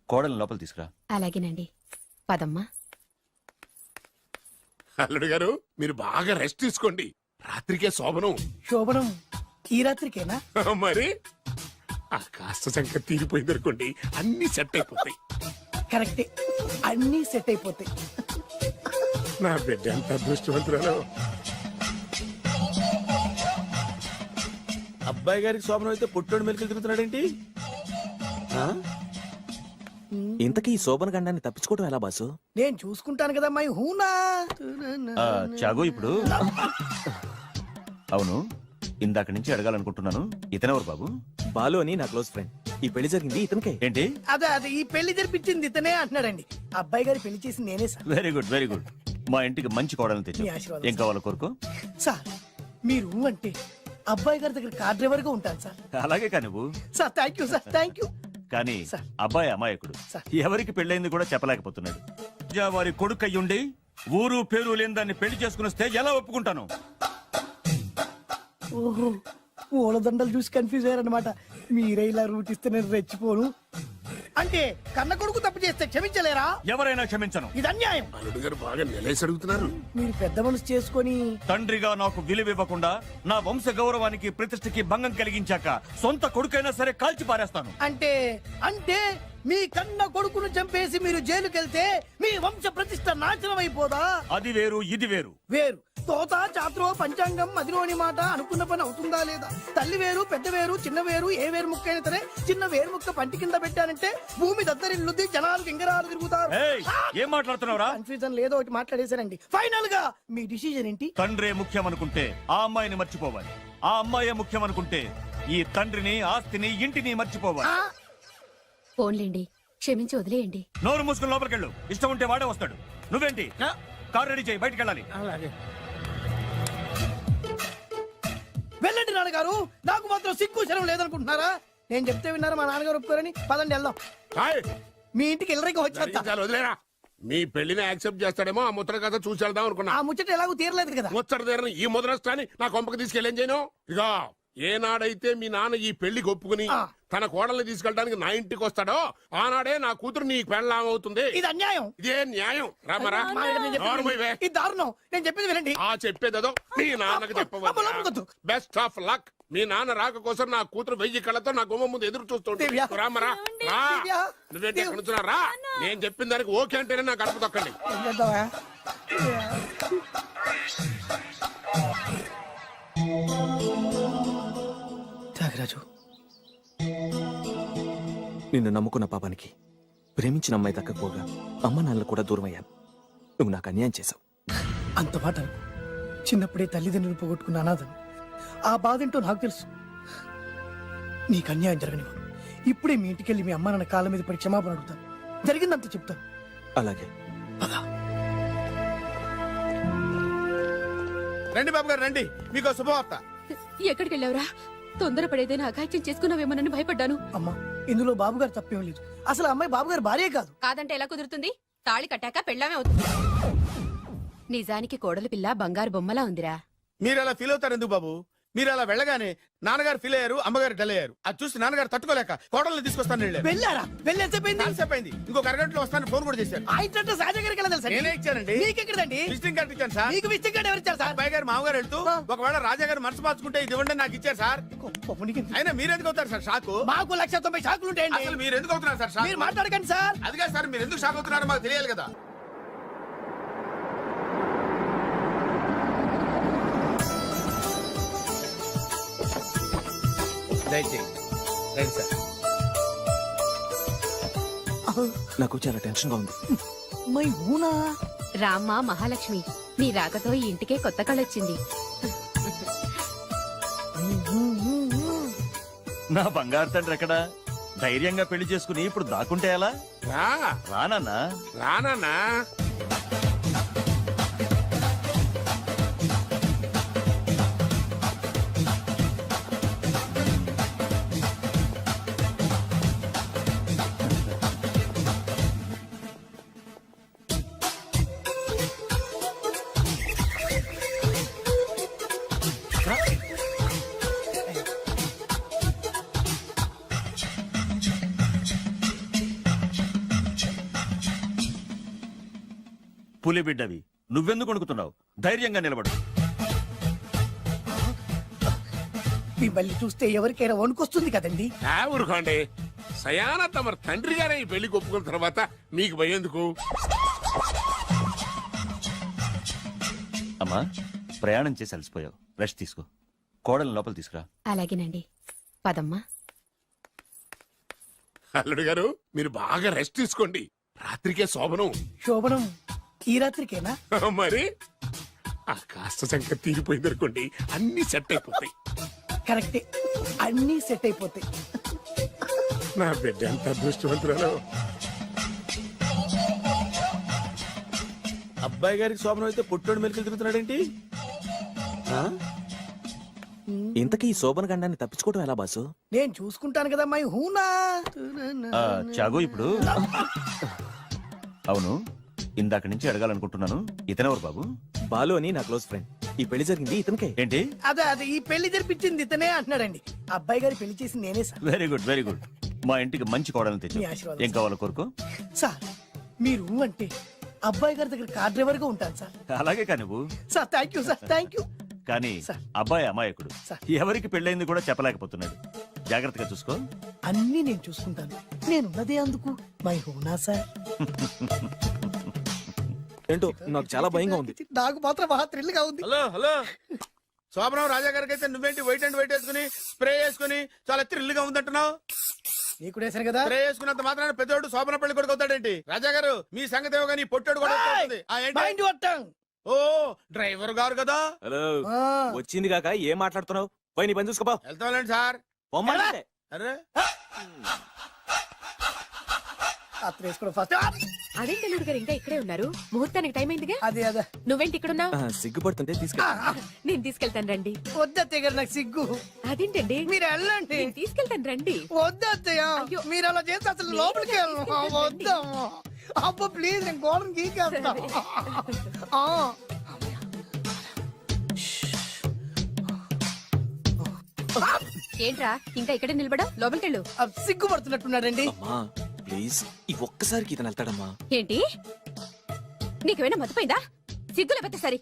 కోడలు లోపల తీసుకురా. అలాగేనండి, పదమ్మా. అల్లుడు గారు మీరు బాగా రెస్ట్ తీసుకోండి. రాత్రికే శోభనం. శోభనం ఈ రాత్రికేనా? మరి ఆ కాస్త సంఖ్య తీరిపోయింది అనుకోండి, అన్ని సెట్ అయిపోతాయి. కరెక్టే, అన్ని సెట్ అయిపోతాయి. నా బిడ్డ ఎంత అదృష్టవంతురాలో. అబ్బాయి గారికి శోభనం అయితే పుట్టోడు మెలికలు తిరుగుతున్నాడేంటి? ఇంతకీ ఈ శోభన గండాన్ని తప్పించుకోవడం ఎలా బాసు? నేను చూసుకుంటాను కదా మై హూనా. చాగు ఇప్పుడు. అవును, ఇందాక నుంచి అడగాలనుకుంటున్నాను, ఇతనెవరు బాబు? బాలు అని నా క్లోజ్ ఫ్రెండ్. ఈ పెళ్లి జరిగింది ఇతనికే. ఏంటి? అదే ఈ పెళ్లి జరిపించింది ఇతనే అంటున్నాడండి. అబ్బాయి గారి పెళ్లి చేసింది నేనే sir. Very good, very good. మా ఇంటికి మంచి కోడలు మీ తెచ్చు. ఆశీర్వాదం ఏం కావాలో కోరుకో. సార్ మీరు అంటే అబ్బాయి గారి దగ్గర కార్ డ్రైవర్ గా ఉంటాను సార్. అలాగే కా నువ్వు. Sir thank you sir, thank you. కానీ సార్. అబ్బాయి అమాయకుడు, సార్. ఎవరికి పెళ్ళైంది కూడా చెప్పలేకపోతున్నాడు. వారి కొడుకు అయ్యుండి ఊరు పేరు లేని దాన్ని పెళ్లి చేసుకుని వస్తే ఎలా ఒప్పుకుంటాను? ఓహో, పూలదండలు చూసి కన్ఫ్యూజ్ అయ్యారనమాట. మీరే ఇలా రూట్ ఇస్తే నేను రెచ్చిపోను. అంటే కన్న కొడుకు తప్పు చేస్తే క్షమించలేరా? ఎవరైనా క్షమించను. ఇది అన్యాయం. అల్లుడు గారు బాగా నిలేసి అడుగుతున్నారు. మీరు పెద్ద మనసు చేసుకొని తండ్రిగా నాకు విలువివ్వకుండా నా వంశ గౌరవానికి ప్రతిష్టకి భంగం కలిగించాక సొంత కొడుకైనా సరే కాల్చి పారేస్తాను. అంటే అంటే మీ కన్న కొడుకును చంపేసి మీరు జైలుకెళ్తే మీ వంశ ప్రతిష్ట నాశనం అయిపోదా? అది వేరు, ఇది వేరు. వేరు. తోత చాత్రో పంచాంగం మదిలోని మాట అనుకున్న పని అవుతుందా లేదా? తల్లి వేరు, పెద్ద వేరు, చిన్న వేరు, ఏ వేరు ముక్క అయినా సరే చిన్న వేరు ముక్క పంటి కింద పెట్టానంటే భూమి దద్దరిల్లుద్ది, జనాలు గింగరాలు తిరుగుతారు. ఏయ్, ఏం మాట్లాడుతున్నావురా? కన్ఫ్యూజన్ లేదో ఒకటి మాట్లాడేశారండి. ఫైనల్ గా మీ డిసిజన్ ఏంటి? తండ్రే ముఖ్యం అనుకుంటే ఆ అమ్మాయిని మర్చిపోవాలి. ఆ అమ్మాయే ముఖ్యం అనుకుంటే ఈ తండ్రిని, ఆస్తిని, ఇంటిని మర్చిపోవాలి. ఫోన్లేండి, క్షమించి వదిలేయండి. నోరు మూసుకుని లోపలికెళ్ళు. ఇష్టం ఉంటే వాడే వస్తాడు. నువ్వేంటి? కార్ రెడీ చేయి, బయటికి వెళ్ళాలి. అలాగే వెళ్ళండి నాన్నగారు. నాకు మాత్రం సిగ్గు శరం లేదనుకుంటున్నారా? నేను చెప్తే విన్నారా మా నాన్నగారు ఒప్పుకోరని? పదండి వెళ్దాం. మీ ఇంటికి ఎల్లరికి వచ్చేస్తా జరిగించాలి, వదిలేరా. మీ పెళ్లిని యాక్సెప్ట్ చేస్తాడేమో ఆ ముద్ర కథ చూసి వెళ్దాం అనుకున్నా. ఆ ముచ్చట ఎలాగో తీరలేదు కదా. ముచ్చట తీరని ఈ ముద్రష్టాన్ని నా కొంపకి తీసుకెళ్ళేం చేయను. ఇక ఏనాడైతే మీ నాన్న ఈ పెళ్లికి ఒప్పుకుని తన కోడల్ని తీసుకెళ్ళడానికి నా ఇంటికి వస్తాడో ఆనాడే నా కూతురు నీ పెళ్ళాం అవుతుంది. ఇది అన్యాయం. ఇదే న్యాయం. రామరా మా దగ్గర నేను చెప్పేది ఇది దారుణం. నేను చెప్పేది వినండి. ఆ చెప్పేదేదో మీ నాన్నకు చెప్పవచ్చు. Best of luck. మీ నాన్న రాక కోసం నా కూతురు 1000 కళ్ళతో నా గుమ్మ ముందు ఎదురు చూస్తుంటే రామరా రా. నువ్వేంటి ఎక్కడ నుంచున్నా రా. నేను చెప్పిన దానికి ఓకే అంటేనే నా గడప తొక్కండి. ఏం చేద్దామా? త్యాగరాజు, నిన్ను నమ్ముకున్న పాపానికి ప్రేమించిన అమ్మాయి దక్కకపోగా అమ్మ నాన్నలు కూడా దూరమయ్యాను. నువ్వు నాకు అన్యాయం చేశావు. అంత మాట చిన్నప్పుడే తల్లిదండ్రులు పోగొట్టుకున్న అనాథను. ఆ బాధ ఏంటో నాకు తెలుసు. నీకు అన్యాయం జరగనివ్వను. ఇప్పుడే మీ ఇంటికెళ్ళి మీ అమ్మ నాన్న కాళ్ళ మీద పడి క్షమాపణ అడుగుతాను. జరిగిందంత చెప్తాను. అలాగే. రండి బాబు గారు రండి, మీకు శుభవార్త. ఎక్కడికి వెళ్ళావురా? తొందరపడేదైనా అఘాయిత్యం చేసుకున్నావేమోనని భయపడ్డాను. అమ్మా, ఇందులో బాబు గారు తప్పేం లేదు. అసలు ఆ అమ్మాయి బాబు గారు భార్యే కాదు. కాదంటే ఎలా కుదురుతుంది? తాళి కట్టాక పెళ్ళామే అవుతుంది. నిజానికి కోడలి పిల్ల బంగారు బొమ్మలా ఉందిరా. మీరు అలా ఫీల్ అవుతారు ఎందుకు బాబు? మీరు అలా వెళ్ళగానే నాన్నగారు ఫీల్ అయ్యారు, అమ్మగారు డల్ అయ్యారు. అది చూసి నాన్నగారు తట్టుకోలేక కోడల్ని తీసుకొస్తాను వెళ్ళారా? వెళ్ళేసేపోయింది. ఇంకొక అరగంటలో వస్తాను ఫోన్ కూడా చేశారు. ఆ ఇంట్లో సహజ గారికి ఎలా తెలుసా? నేనే ఇచ్చానండి. మీకెక్కడండి? విజిటింగ్ కార్డు ఇచ్చాను సార్. మీకు విజిటింగ్ కార్డు ఎవరు ఇచ్చారు సార్? అబ్బాయి గారు మామగారు వెళ్తూ ఒకవేళ రాజా గారు మనసు మార్చుకుంటే ఇది ఇవ్వండి నాకు ఇచ్చారు సార్. అయినా మీరు ఎందుకు అవుతారు సార్ షాక్? మాకు 190 షాకులు ఉంటాయండి. అసలు మీరు ఎందుకు అవుతున్నారు సార్ షాక్? మీరు మాట్లాడకండి సార్. అదిగా సార్, మీరు ఎందుకు షాక్ అవుతున్నారో మాకు తెలియాలి కదా. నాకు చాలా టెన్షన్ గా ఉంది. మై ఊనా రామ్మ మహాలక్ష్మి, నీ రాకతో ఈ ఇంటికే కొత్త కళొచ్చింది. నా బంగారు తండ్రి ఎక్కడా? ధైర్యంగా పెళ్లి చేసుకుని ఇప్పుడు దాక్కుంటే ఎలా? రానన్నా రానా పులి బిడ్డవి, నువ్వెందుకు వణుకుతున్నావు? ధైర్యంగా నిలబడు. మిమ్మల్ని చూస్తే ఎవరికైనా వణుకొస్తుంది కదండి. ఊరుకోండి. సయాన తమ తండ్రి గారే ఈ పెళ్లి ఒప్పుకున్న తర్వాత మీకు భయందుకు? అమ్మా, ప్రయాణం చేసి అలసిపోయావు, రెస్ట్ తీసుకో. కోడలు లోపల తీసుకురా. అలాగేనండి, పదమ్మా. అల్లుడు గారు, మీరు బాగా రెస్ట్ తీసుకోండి. రాత్రికే శోభనం. శోభనం ఈ రాత్రికేనా? మరి ఆ కాస్త సంఖ్య తీరిపోయింది అనుకోండి, అన్ని సెట్ అయిపోతాయి. కరెక్టే, అన్ని సెట్ అయిపోతాయి. నా బిడ్డ ఎంత అదృష్టవంతురాలు. అబ్బాయి గారికి శోభనం అయితే పుట్టోడు మెలికలు తిరుగుతున్నాడేంటి? ఇంతకీ ఈ శోభన గండాన్ని తప్పించుకోవడం ఎలా బాసు? నేను చూసుకుంటాను కదా మై హూనా. చాగు ఇప్పుడు. అవును, ఇందాక నుంచి అడగాలనుకుంటున్నాను, ఇతనెవరు బాబు? బాలు అని నా క్లోజ్ ఫ్రెండ్. ఈ పెళ్లి జరిగింది ఇతనికే. ఏంటి? అదే ఈ పెళ్లి జరిపించింది ఇతనే అంటున్నాడండి. అబ్బాయి గారి పెళ్లి చేసింది నేనే sir. Very good, very good. మా ఇంటికి మంచి కోడలు తెచ్చు. మీ ఆశీర్వాదం ఏం కావాలో కోరుకో. సార్, మీరు అంటే అబ్బాయి గారి దగ్గర కార్ డ్రైవర్ గా ఉంటాను సార్. అలాగే కానీ నువ్వు. Sir thank you sir, thank you. కానీ అబ్బాయి అమాయకుడు, ఎవరికి పెళ్ళైంది కూడా చెప్పలేకపోతున్నాడు. జాగ్రత్తగా చూసుకో. అన్ని నేను చూసుకుంటాను. నేనున్నదే అందుకు మై హూనా సార్. ఏంటో నాకు చాలా భయంగా ఉంది. నాకు మాత్రం బాగా థ్రిల్ గా ఉంది. హలో హలో, శోభనం రాజా గారికి అయితే నువ్వేంటి వైట్ అండ్ వైట్ వేసుకుని స్ప్రే వేసుకుని చాలా థ్రిల్ గా ఉందంటున్నావు? నీకు వేసాను కదా. స్ప్రే వేసుకున్నంత మాత్రాన పెద్దోడు శోభన పెళ్లి కొడుకు అవుతాడేంటి? రాజా గారు, మీ సంగతి ఏమో కానీ పొట్టోడు కూడా అవుతుంది. మైండ్ కొట్టాం. ఓ డ్రైవర్ గారు కదా. హలో, వచ్చింది కాక ఏం మాట్లాడుతున్నావు? పోయి నీ పని చూసుకోపో. వెళ్తాంలేండి సార్. పొమ్మంటే అరే అత్ర వేసుకోవడం ఫస్ట్. అదేంటి అల్లుడు గారు ఇంకా ఇక్కడే ఉన్నారు? ముహూర్తానికి టైం అయిందిగా. అదే అదే నువ్వేంటి ఇక్కడున్నావు? సిగ్గుపడుతుంటే తీసుకెళ్ళి నేను తీసుకెళ్తాను రండి. వద్దత్తయ్య గారు నాకు సిగ్గు. అదేంటండి? మీరు వెళ్ళండి. నేను తీసుకెళ్తాను రండి. వద్దత్తయ్య అయ్యో. మీరు అలా చేస్తే అసలు లోపలికి వెళ్ళను. వద్దమ్మా అబ్బా ప్లీజ్ నేను గోడను గీకేస్తా. ఏంట్రా ఇంకా ఇక్కడే నిలబడా? లోపలికెళ్ళు. సిగ్గుపడుతున్నట్టున్నాడండి. అమ్మా ప్లీజ్ ఈ ఒక్కసారికి ఇతను వెళ్తాడమ్మా. ఏంటి నీకేమైనా మతిపోయిందా? సిగ్గు లేకపోతే సరే.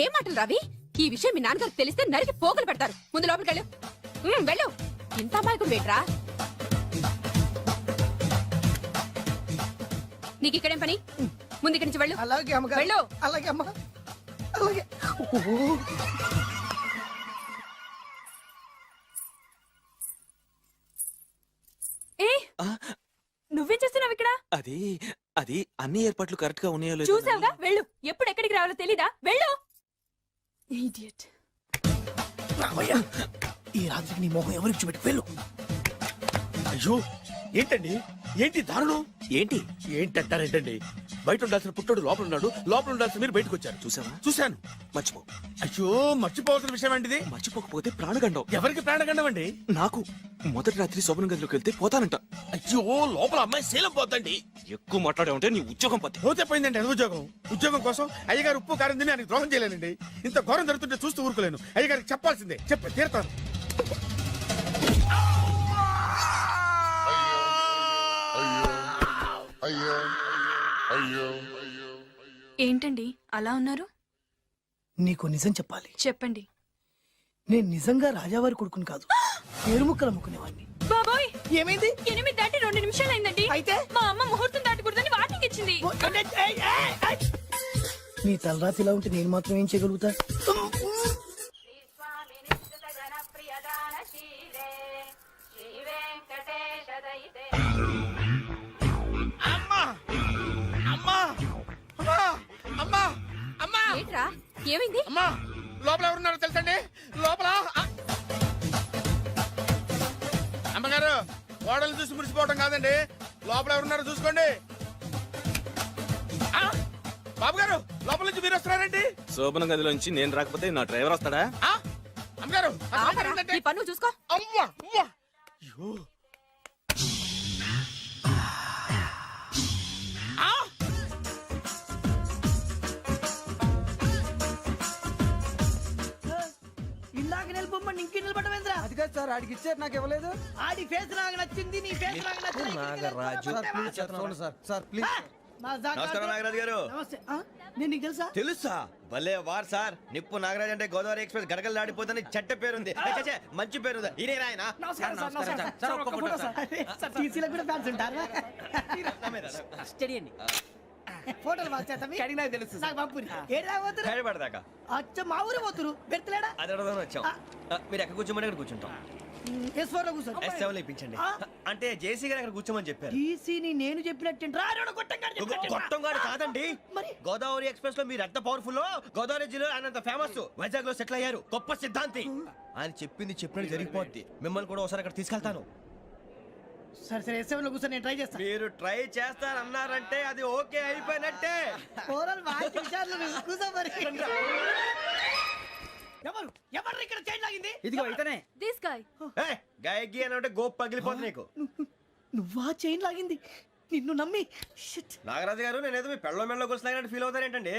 ఏం మాటలు రావి? ఈ విషయం మీ నాన్నగారికి తెలిస్తే నరికి పోగులు పెడతారు. ముందు లోపలికెళ్ళు. వెళ్ళు. ఇంత అమాయకుడు వేట్రా? నీకు ఇక్కడేం పని? ముందు ఇక్కడి నుంచి వెళ్ళు. అలాగే అమ్మగారు. వెళ్ళు. అలాగే అమ్మా అలాగే. ఏ నువ్వేం చేస్తున్నావు ఇక్కడ? అది అది అన్ని ఏర్పాట్లు కరెక్ట్ గా ఉన్నాయో లేదో చూసావుగా? వెళ్ళు. ఎప్పుడు ఎక్కడికి రావాలో తెలీదా? వెళ్ళు. Idiot. రామయ్య ఈ రాత్రికి నీ మొహం ఎవరికి చూపెట్టి వెళ్ళు. అయ్యో ఏంటండి ఏంటి దారుణం? ఏంటి ఏంటంటారేంటండి? బయట ఉండాల్సిన పుట్టోడు లోపల ఉన్నాడు, లోపల ఉండాల్సిన మీరు బయటకు వచ్చారు. చూసావా? చూశాను. మర్చిపో. అయ్యో మర్చిపోవాల్సిన విషయం అండి. మర్చిపోకపోతే ప్రాణగండం. ఎవరికి ప్రాణగండం అండి? నాకు మొదటి రాత్రి శోభన గదిలోకి వెళ్తే పోతానంట. అయ్యో లోపల అమ్మాయి శీలం పోతండి. ఎక్కువ మాట్లాడే ఉంటే నీ ఉద్యోగం పోతే. పోతే పోయిందండి అది ఉద్యోగం. ఉద్యోగం కోసం అయ్యగారు ఉప్పు కారం తిని ఆయనకు ద్రోహం చేయలేనండి. ఇంత ఘోరం జరుగుతుంటే చూస్తూ ఊరుకోలేను. అయ్యగారికి చెప్పాల్సిందే. చెప్పి తీరుతాను. ఏంటండి అలా ఉన్నారు? నీకు నిజం చెప్పాలి. చెప్పండి. నేను నిజంగా రాజావారి కొడుకుని కాదు, పేరుముక్కలు అమ్ముకునేవాడిని. బాబోయ్ ఏమైంది? 8 దాటి 2 నిమిషాలు అయిందండి. అయితే మా అమ్మ ముహూర్తం దాటకూడదని వార్నింగ్ ఇచ్చింది. నీ తలరాతి ఇలా ఉంటే నేను మాత్రం ఏం చేయగలుగుతా? అమ్మా అమ్మా అమ్మా అమ్మా అమ్మా ఏంట్రా ఏమైంది? అమ్మా లోపల ఎవరున్నారో తెలుసండి? లోపల అమ్మగారు గోడలు చూసి మురిసిపోవడం కాదండి, లోపల ఎవరున్నారో చూసుకోండి. బాబు గారు లోపల నుంచి మీరు వస్తున్నారండి? శోభన గదిలోంచి నేను రాకపోతే నా డ్రైవర్ వస్తాడా? అమ్మగారు ఈ పన్ను చూసుకో. అమ్మా అమ్మా అయ్యో ఇందాక నిలబొమ్మని ఇంకే నిలబడమేంద్రా? అది కాదు సార్, ఆడికి ఇచ్చారు నాకు ఇవ్వలేదు. ఆడి ఫేస్ నాకు నచ్చింది, నీ ఫేస్ నాకు నచ్చింది. Sir please. నమస్కారం నాగరాజు గారు. నమస్తే. నేను నీకు తెలుసా? తెలుసా? భలే వార్ సార్. నిప్పు నాగరాజ్ అంటే గోదావరి ఎక్స్ప్రెస్ గడగలు దాడిపోతుంది చెట్ట పేరుంది. మంచి పేరుంది. ఇదే ఆయన. నమస్కారం సార్. నమస్కారం సార్. ఒక్క ఫోటో సార్. సార్ టీసీలో కూడా ఫ్యాన్స్ ఉంటారా? స్టడీ ఫోటోలు మార్చేస్తాం. కడిగినా తెలుసు. నాకు పంపుని. ఏడా పోతురు? హైదరాబాద్ అచ్చ మా ఊరు పోతురు. పెడతలేడా? అది అడగదామని వచ్చాం. మీరు ఎక్కడ కూర్చోమని అక్కడ కూర్చుంటాం. S4 లో కూర్చో. S7 లో ఇప్పించండి. అంటే జేసీ గారు అక్కడ కూర్చోమని చెప్పారు. టీసీని నేను చెప్పినట్టు గొట్టం గారు కాదండి. మరి గోదావరి ఎక్స్ప్రెస్ లో మీరు ఎంత పవర్ఫుల్, గోదావరి జిల్లా ఆయన అంత ఫేమస్, వైజాగ్ లో సెటిల్ అయ్యారు, గొప్ప సిద్ధాంతి. ఆయన చెప్పింది చెప్పినట్టు జరిగిపోద్ది. మిమ్మల్ని కూడా ఒకసారి అక్కడ తీసుకెళ్తాను. సరే సరే S7 లో కూర్చొని నేను ట్రై చేస్తాను. మీరు ట్రై చేస్తారన్నారంటే అది ఓకే అయిపోయినట్టే. ఓవరాల్ వాటి విషయాలు కూర్చో మరి. ఎవరు ఎవరు ఇక్కడ చైన్ లాగింది? ఇదిగో ఇతనే. This guy. గాయకి అని అంటే గోప్ పగిలిపోతుంది నీకు. నువ్వా చైన్ లాగింది? నిన్ను నమ్మి షిట్. నాగరాజు గారు నేనేదో మీ పెళ్ళ మెళ్ళలో గురిసిలాగినట్టు ఫీల్ అవుతారేంటండి?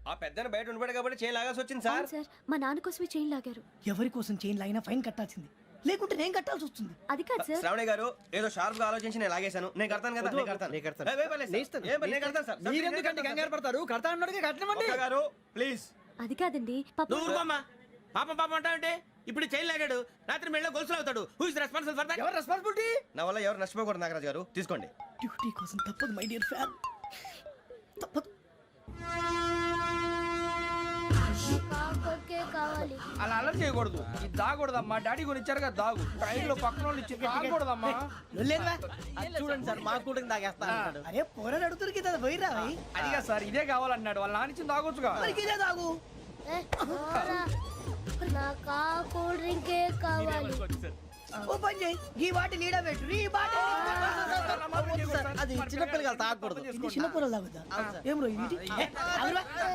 ఆ పెద్దని బయట ఉండిపోయాడు కాబట్టి చైన్ లాగాల్సి వచ్చింది సార్. సార్ మా నాన్న కోసమే చైన్ లాగారు. ఎవరి కోసం చైన్ లాగినా ఫైన్ కట్టాల్సింది, లేకుంటే నేను కట్టాల్సి వస్తుంది. అది కాదు సార్. శ్రావణి గారు ఏదో షార్ప్ గా ఆలోచించి నేను లాగేశాను. నేను కడతాను కదా. నేను కడతాను. నేను కడతాను సార్. మీరెందుకంటే కంగారు పడతారు? కడతా అన్నాడుగా కట్టమండి. ఒక్క గారు ప్లీజ్. అది కాదండి పాపం పాపం అంటావంటే ఇప్పుడు చైన్ లాగాడు, రాత్రి మెళ్ళ గొలుసులు అవుతాడు. Who is responsible for that? ఎవరు రెస్పాన్సిబిలిటీ? నా వల్ల ఎవరు నష్టపోకూడదు నాగరాజు గారు, తీసుకోండి. డ్యూటీ కోసం తప్పదు మై డియర్ ఫ్యాన్, తప్పదు. అలా అలర్ట్ చేయకూడదు. ఇది దాగకూడదమ్మా. డాడీ కొని ఇచ్చారు కదా దాగు. ట్రైన్ లో పక్కన వాళ్ళు ఇచ్చి దాగకూడదమ్మా. చూడండి సార్ మా కూడా తాగేస్తా. అరే పోరాడు అడుగుతారు కదా పోయిరా. అదిగా సార్ ఇదే కావాలన్నాడు. వాళ్ళ నానిచ్చింది తాగొచ్చుగా. మరి ఇదే తాగు. కూల్ డ్రింకే కావాలి. ఓ పని చేయి ఈ బాటి లీడ పెట్టు ఈ బాటి అది చిన్నపిల్లలు తాగకూడదు ఇది చిన్న పొరలు తాగుతా ఏం రో ఇది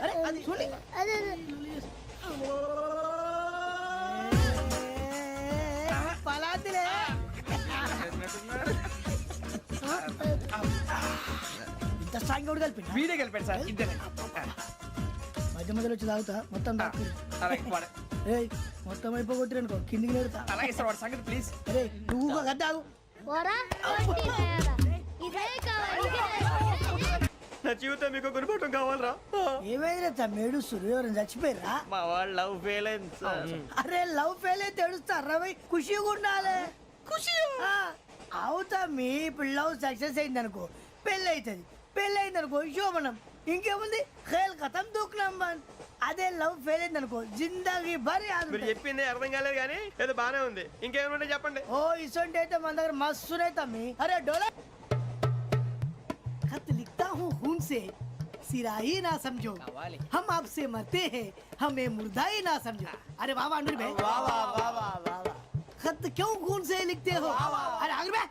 అరే అది చూడండి పలాతిలే ఇంత స్ట్రాంగ్ కూడా కలిపి వీడే గెలిపాడు సార్ ఇద్దరే మధ్య మధ్యలో వచ్చి తాగుతా మొత్తం తాగు ఏయ్ మొత్తం అయిపోగొట్టి అనుకో కిందికి నేడుతా అలాగే సార్ వాడి సంగతి ప్లీజ్ అరే నువ్వు గద్దాగు నా జీవితం మీకు గురిపటం కావాలరా ఏమైందిరా తమ్మేడు ఎవరైనా చచ్చిపోయిరా మా వాళ్ళు లవ్ ఫెయిల్ అయింది సార్ అరే లవ్ ఫెయిల్ అయితే ఏడుస్తారా భయ్ ఖుషిగా ఉండాలి ఖుషి అవుతా మీ ఇప్పుడు లవ్ సక్సెస్ అయింది అనుకో పెళ్ళి అవుతుంది పెళ్ళి అయింది అనుకో శోభనం ఇంకేముంది ఖేల్ కథం దూకునాం బాన్ అదే లవ్ ఫెయిల్ అయింది అనుకో జిందాగీ భారీ మీరు చెప్పింది అర్థం కాలేదు కానీ ఏదో బానే ఉంది ఇంకేమైనా చెప్పండి ఓ ఇసొంటి అయితే మన దగ్గర మస్తునే తమ్మి అరే డోలా खत लिखता हूँ खून से सिरा ही ना समझो हम आपसे मरते हैं हमें मुर्दा ही ना समझो अरे वाह वाह अनुर भाई वाह वाह वाह वाह वाह खत क्यों खून से लिखते हो अरे अनुर भाई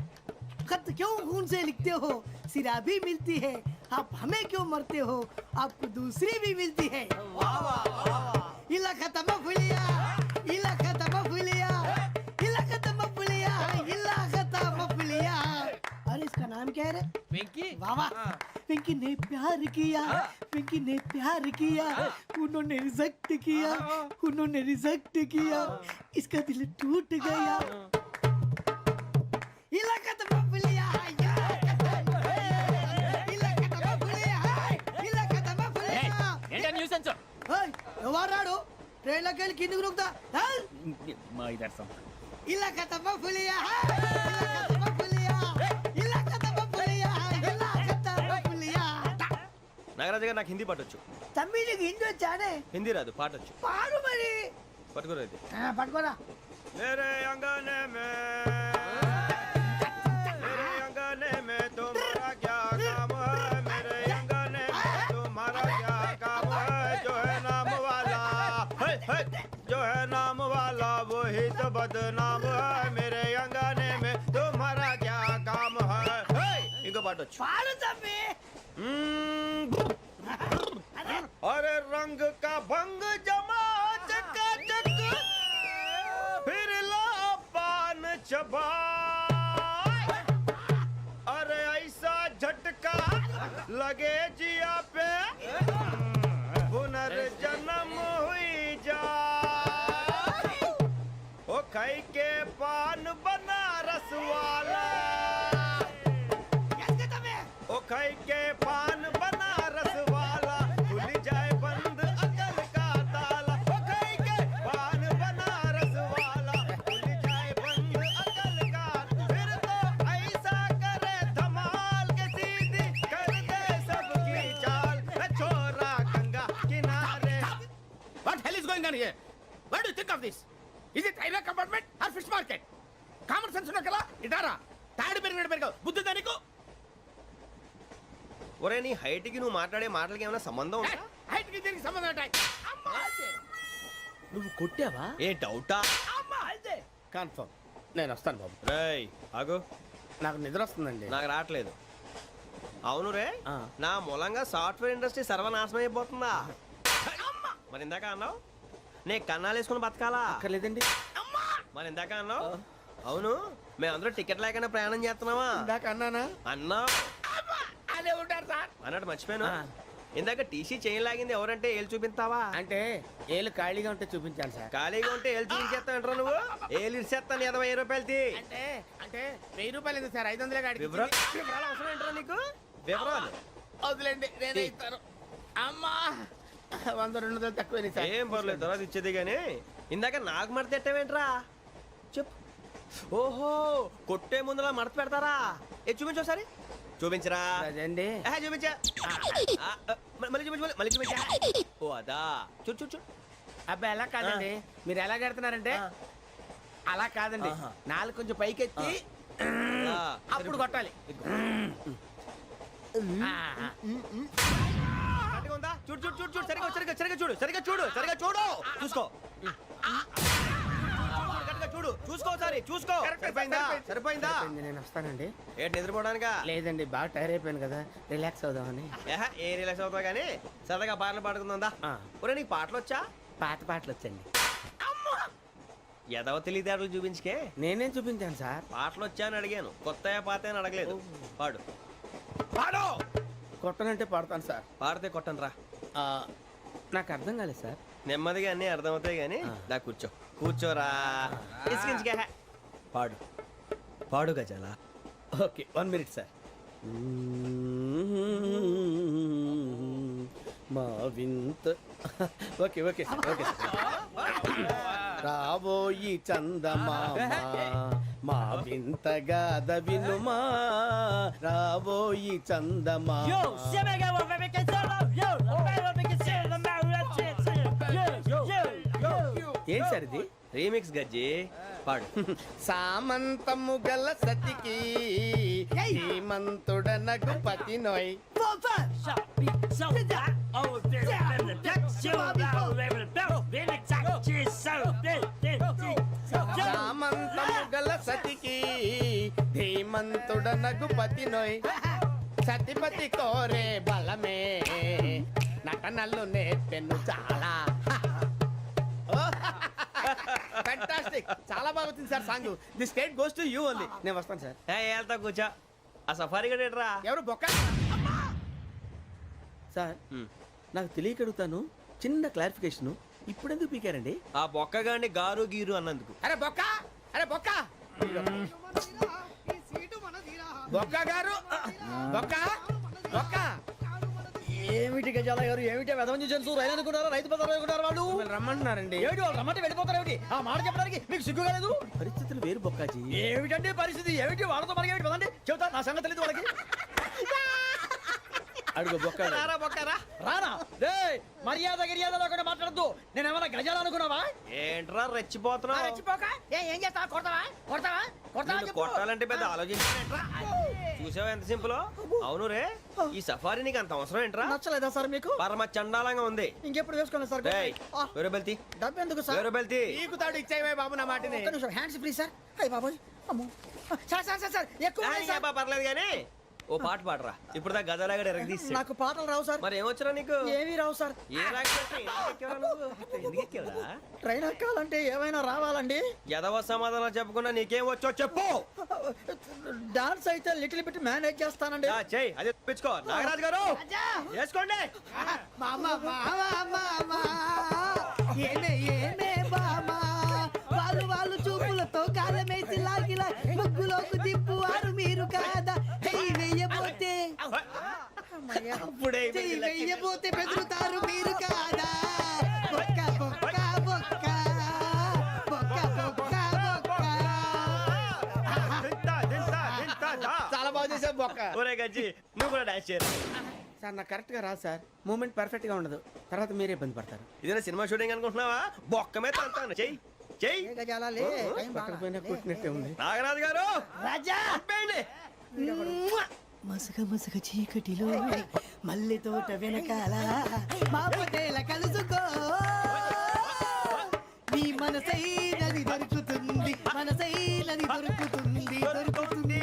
खत क्यों खून से लिखते हो सिरा भी मिलती है आप हमें क्यों मरते हो आपको दूसरी भी मिलती है वाह वाह वाह इला खत्म फुलिया इला खत्म फुलिया इला खत्म फुलिया इला खत्म फुलिया अरे इसका नाम क्या है रे వెంకీ वाह वाह पिंकी ने प्यार किया पिंकी ने प्यार किया उन्होंने रिजेक्ट किया उन्होंने रिजेक्ट किया इसका दिल टूट गया इलाका तो बबलिया इलाका तो बबलिया इलाका तो बबलिया ఏంటా న్యూసెన్స్ ओए ఎవరాడు ట్రైన్ లోకి వెళ్ళి కిందికి రుకుతా మా ఇదర్సం ఇలాకా तो बबलिया इलाका तो बबलिया इलाका तो बबलिया इलाका तो बबलिया నాగరాజు గారు నాకు హిందీ పాటొచ్చు తమ్మి నీకు హిందీ వచ్చానే హిందీ రాదు పాటొచ్చు పాడు మరి పట్టుకోరైతే పట్టుకోరా मेरे अंगने में मेरे अंगने में तुम्हारा क्या काम है मेरे अंगने में तुम्हारा क्या काम है जो है नाम वाला जो है नाम वाला वही तो बदनाम है मेरे अंगने में तुम्हारा क्या काम है इनको पाटो పాడు తమ్మి अरे रंग का भंग जमा चकाचक फिर ला पान चबा अरे ऐसा झटका लगे जिया पे पुनर्जन्म हुई जा ओ खाई के पान बनारस वाला ओ खाई के पान बनारस वाला खुल जाए बंद अकल का ताला ओ खाई के पान बनारस वाला खुल जाए बंद अकल का फिर तो ऐसा करे धमाल के सीधी कर दे सबकी चाल छोरा गंगा किनारे What hell is going on here? What do you think of this? Is it railway compartment or fish market? Common sense ఉన్న కదా ఇటారా తాడు పెరిగినట్టు పెరగవు బుద్ధి దానికి ఒరే నీ హైట్ కి నువ్వు మాట్లాడే మాటలకి ఏమైనా సంబంధం ఉందా హైట్ కి దీనికి సంబంధం ఉంటాయి నువ్వు కొట్టావా ఏ డౌటా కన్ఫర్మ్ నేను వస్తాను బాబు రేయ్ ఆగు నాకు నిద్ర వస్తుందండి నాకు రావట్లేదు అవును రే నా మూలంగా సాఫ్ట్వేర్ ఇండస్ట్రీ సర్వనాశనం అయిపోతుందా మరి ఇందాక అన్నావు నే కన్నాలు వేసుకుని బతకాలా లేదండి మరి ఇందాక అన్నావు అవును మేమందరూ టికెట్ లేకుండా ప్రయాణం చేస్తున్నావా ఇందాక అన్నానా అన్నావు అదే ఉంటారు సార్ అన్నట్టు మర్చిపోయాను ఇందాక టీసీ చేయి లాగింది ఎవరంటే ఏళ్ళు చూపిస్తావా అంటే ఏళ్ళు ఖాళీగా ఉంటే చూపించాను సార్ ఖాళీగా ఉంటే ఏళ్ళు చూపించేస్తానంటారా నువ్వు ఏళ్ళు ఇచ్చేస్తాను 20 రూపాయలది అంటే అంటే 1000 రూపాయలు ఎందుకు సార్ 500 గాడి వివరాలు అవసరం ఏంటరా నీకు వివరాలు వదిలేండి నేనే ఇస్తాను అమ్మా 100-200 తక్కువ సార్ ఏం పర్లేదు తర్వాత ఇచ్చేది కానీ ఇందాక నాకు మడత ఎట్టవేంట్రా చెప్పు ఓహో కొట్టే ముందులా మడత పెడతారా చూపించు ఒకసారి చూపించరా అదండి చూపించా మళ్ళీ చూపించు మళ్ళీ చూపించా ఓ అదా చూడు చూడు చూడు అబ్బాయి ఎలా కాదండి మీరు ఎలా కడుతున్నారంటే అలా కాదండి నాలుగు కొంచెం పైకెత్తి అప్పుడు కొట్టాలి ఉందా చూడు చూడు చూడు చూడు సరిగా సరిగా సరిగా చూడు సరిగా చూడు సరిగా చూడు చూసుకో కరెక్ట్గా చూడు చూడు చూసుకోసారి చూసుకో. సరిపోయిందా సరిపోయిందా? నేను వస్తానండి. ఏంటి నిద్రపోవడానికా? లేదండి, బాగా టైర్ అయిపోయాను కదా, రిలాక్స్ అవుదామని. ఏ రిలాక్స్ అవుతావు కానీ సరదాగా పాటలు పాడుకుందా? ఒరే నీకు పాటలు వచ్చా? పాత పాటలు వచ్చండి. ఎదవ తెలివితేటలు చూపించుకే. నేనేం చూపించాను సార్? పాటలు వచ్చా అని అడిగాను, కొత్త పాత అని అడగలేదు. పాడు పాడు. కొట్టనంటే పాడతాను సార్. పాడితే కొట్టను రా. నాకు అర్థం కాలేదు సార్. నెమ్మదిగా అన్నీ అర్థమవుతాయి కానీ దా కూర్చో. కూర్చోరా. ఇసుకించుకే. పాడు పాడు గజాల. Okay, 1 minute sir. మా వింత. Okay okay sir, okay sir. రాబోయి చందమామ మా వింతగా వినుమా, రాబోయి చందమామ. ఏం సార్ ఇది? రీమిక్స్ గజ్జి. పాడు. సామంతము గల సతికి హేమంతుడనగు పతి నోయ్. సామంతము గల సతికి ధీమంతుడనగు పతి నోయ్. సతిపతి కోరే బలమే నటనలు నేర్పెను చాలా. ఫ్యాంటాస్టిక్, చాలా బాగా వచ్చింది sir song. The state goes to you only. నేను వస్తాను సార్. వెళ్తా కూర్చో. ఆ సఫారీ గడేట్రా. ఎవరు బొక్క సార్? నాకు తెలియక అడుగుతాను, చిన్న క్లారిఫికేషన్. ఇప్పుడు ఎందుకు పీకారండి? ఆ బొక్కగాండి గారు గీరు అన్నందుకు. అరే బొక్క, అరే బొక్క, బొక్క గారు, బొక్క బొక్క. ఏమిటి గజాల గారు, ఏమిటి వెదవని చూసాను రైలు అనుకున్నారా, రైతు బజార్ అనుకున్నారు వాళ్ళు? రమ్మంటున్నారండి. ఏమిటి వాళ్ళు రమ్మంటే వెళ్ళిపోతారు? ఏమిటి ఆ మాట చెప్పడానికి మీకు సిగ్గు కాలేదు? పరిస్థితులు వేరు బొక్కాజీ. ఏమిటండి పరిస్థితి? ఏమిటి వాళ్ళతో మనకి ఏమిటి పదండి చెబుతా, నా సంగతి తెలియదు వాళ్ళకి. అడుగు బొక్క. రానా రే, మర్యాద గిర్యాద లేకుండా మాట్లాడద్దు. నేను ఏమైనా గజాలు అనుకున్నావా? ఏంట్రా రెచ్చిపోతున్నావు? రెచ్చిపోక ఏం చేస్తావా? కొడతావా కొడతావా కొడతావా నిన్ను కొట్టాలంటే పెద్ద ఆలోచించానేంట్రా. చూసావా ఎంత సింపుల్? అవును రే, ఈ సఫారీ నీకు అంత అవసరం ఏంట్రా? నచ్చలేదా సార్ మీకు? పరమ చండాలంగా ఉంది. ఇంకెప్పుడు వేసుకోండి సార్. ఏయ్, వేరే బెల్తి. డబ్బు ఎందుకు సార్? వేరే బెల్తి. నీకు తాడు ఇచ్చేవే బాబు నా మాటని. ఒక్క నిమిషం, హ్యాండ్స్ ఫ్రీ సార్. అయ్య బాబోయ్, అమ్మో. సార్ సార్ సార్ సార్ ఎక్కువ ఉన్నాయి సార్. పర్లేదు కానీ ఓ పాట పాడరా. ఇప్పుడు దా గదలాగడ ఎరగదీసి. నాకు పాటలు రావు సార్. మరి ఏమొచ్చరా నీకు? ఏమీ రావు సార్. ఏ రాకపోతే ఎందుకు ఎక్కావురా? ట్రైన్ ఎక్కాలంటే ఏమైనా రావాలండి. ఎదవ సమాధానం చెప్పకుండా నీకేం వచ్చో చెప్పు. డాన్స్ అయితే లిటిల్ బిట్ మేనేజ్ చేస్తానండి. చెయ్యి, అదే తెప్పించుకో. నాగరాజు గారు వేసుకోండి. ఏమే ఏమే బామా, వాళ్ళు చూపులతో కాలమేసి లాగిలా ముగ్గులోకి దిప్పువారు మీరు కాదా? వెయ్యబోతే వెయ్యబోతే బెదురుతారు మీరు కాదా? బొక్క బొక్క బొక్క బొక్క బొక్క బొక్క. చాలా బాగా చేసావు బొక్క. ఒరే గజ్జి, నువ్వు కూడా డాన్స్ చేయరు. సార్ నాకు కరెక్ట్ గా రాదు సార్. మూమెంట్ పర్ఫెక్ట్ గా ఉండదు, తర్వాత మీరే ఇబ్బంది పడతారు. ఇదేనా సినిమా షూటింగ్ అనుకుంటున్నావా? బొక్క మీద తంతాను. చెయ్యి చెయ్యి. పక్కన పోయినా కొట్టినట్టే ఉంది. నాగరాజు గారు రాజా ఆపేయండి. మసక మసక చీకటిలో మల్లె తోట వెనకాల మా పొట్టేల కలుసుకో, నీ మనసైనది దొరుకుతుంది, మనసైనది దొరుకుతుంది దొరుకుతుంది.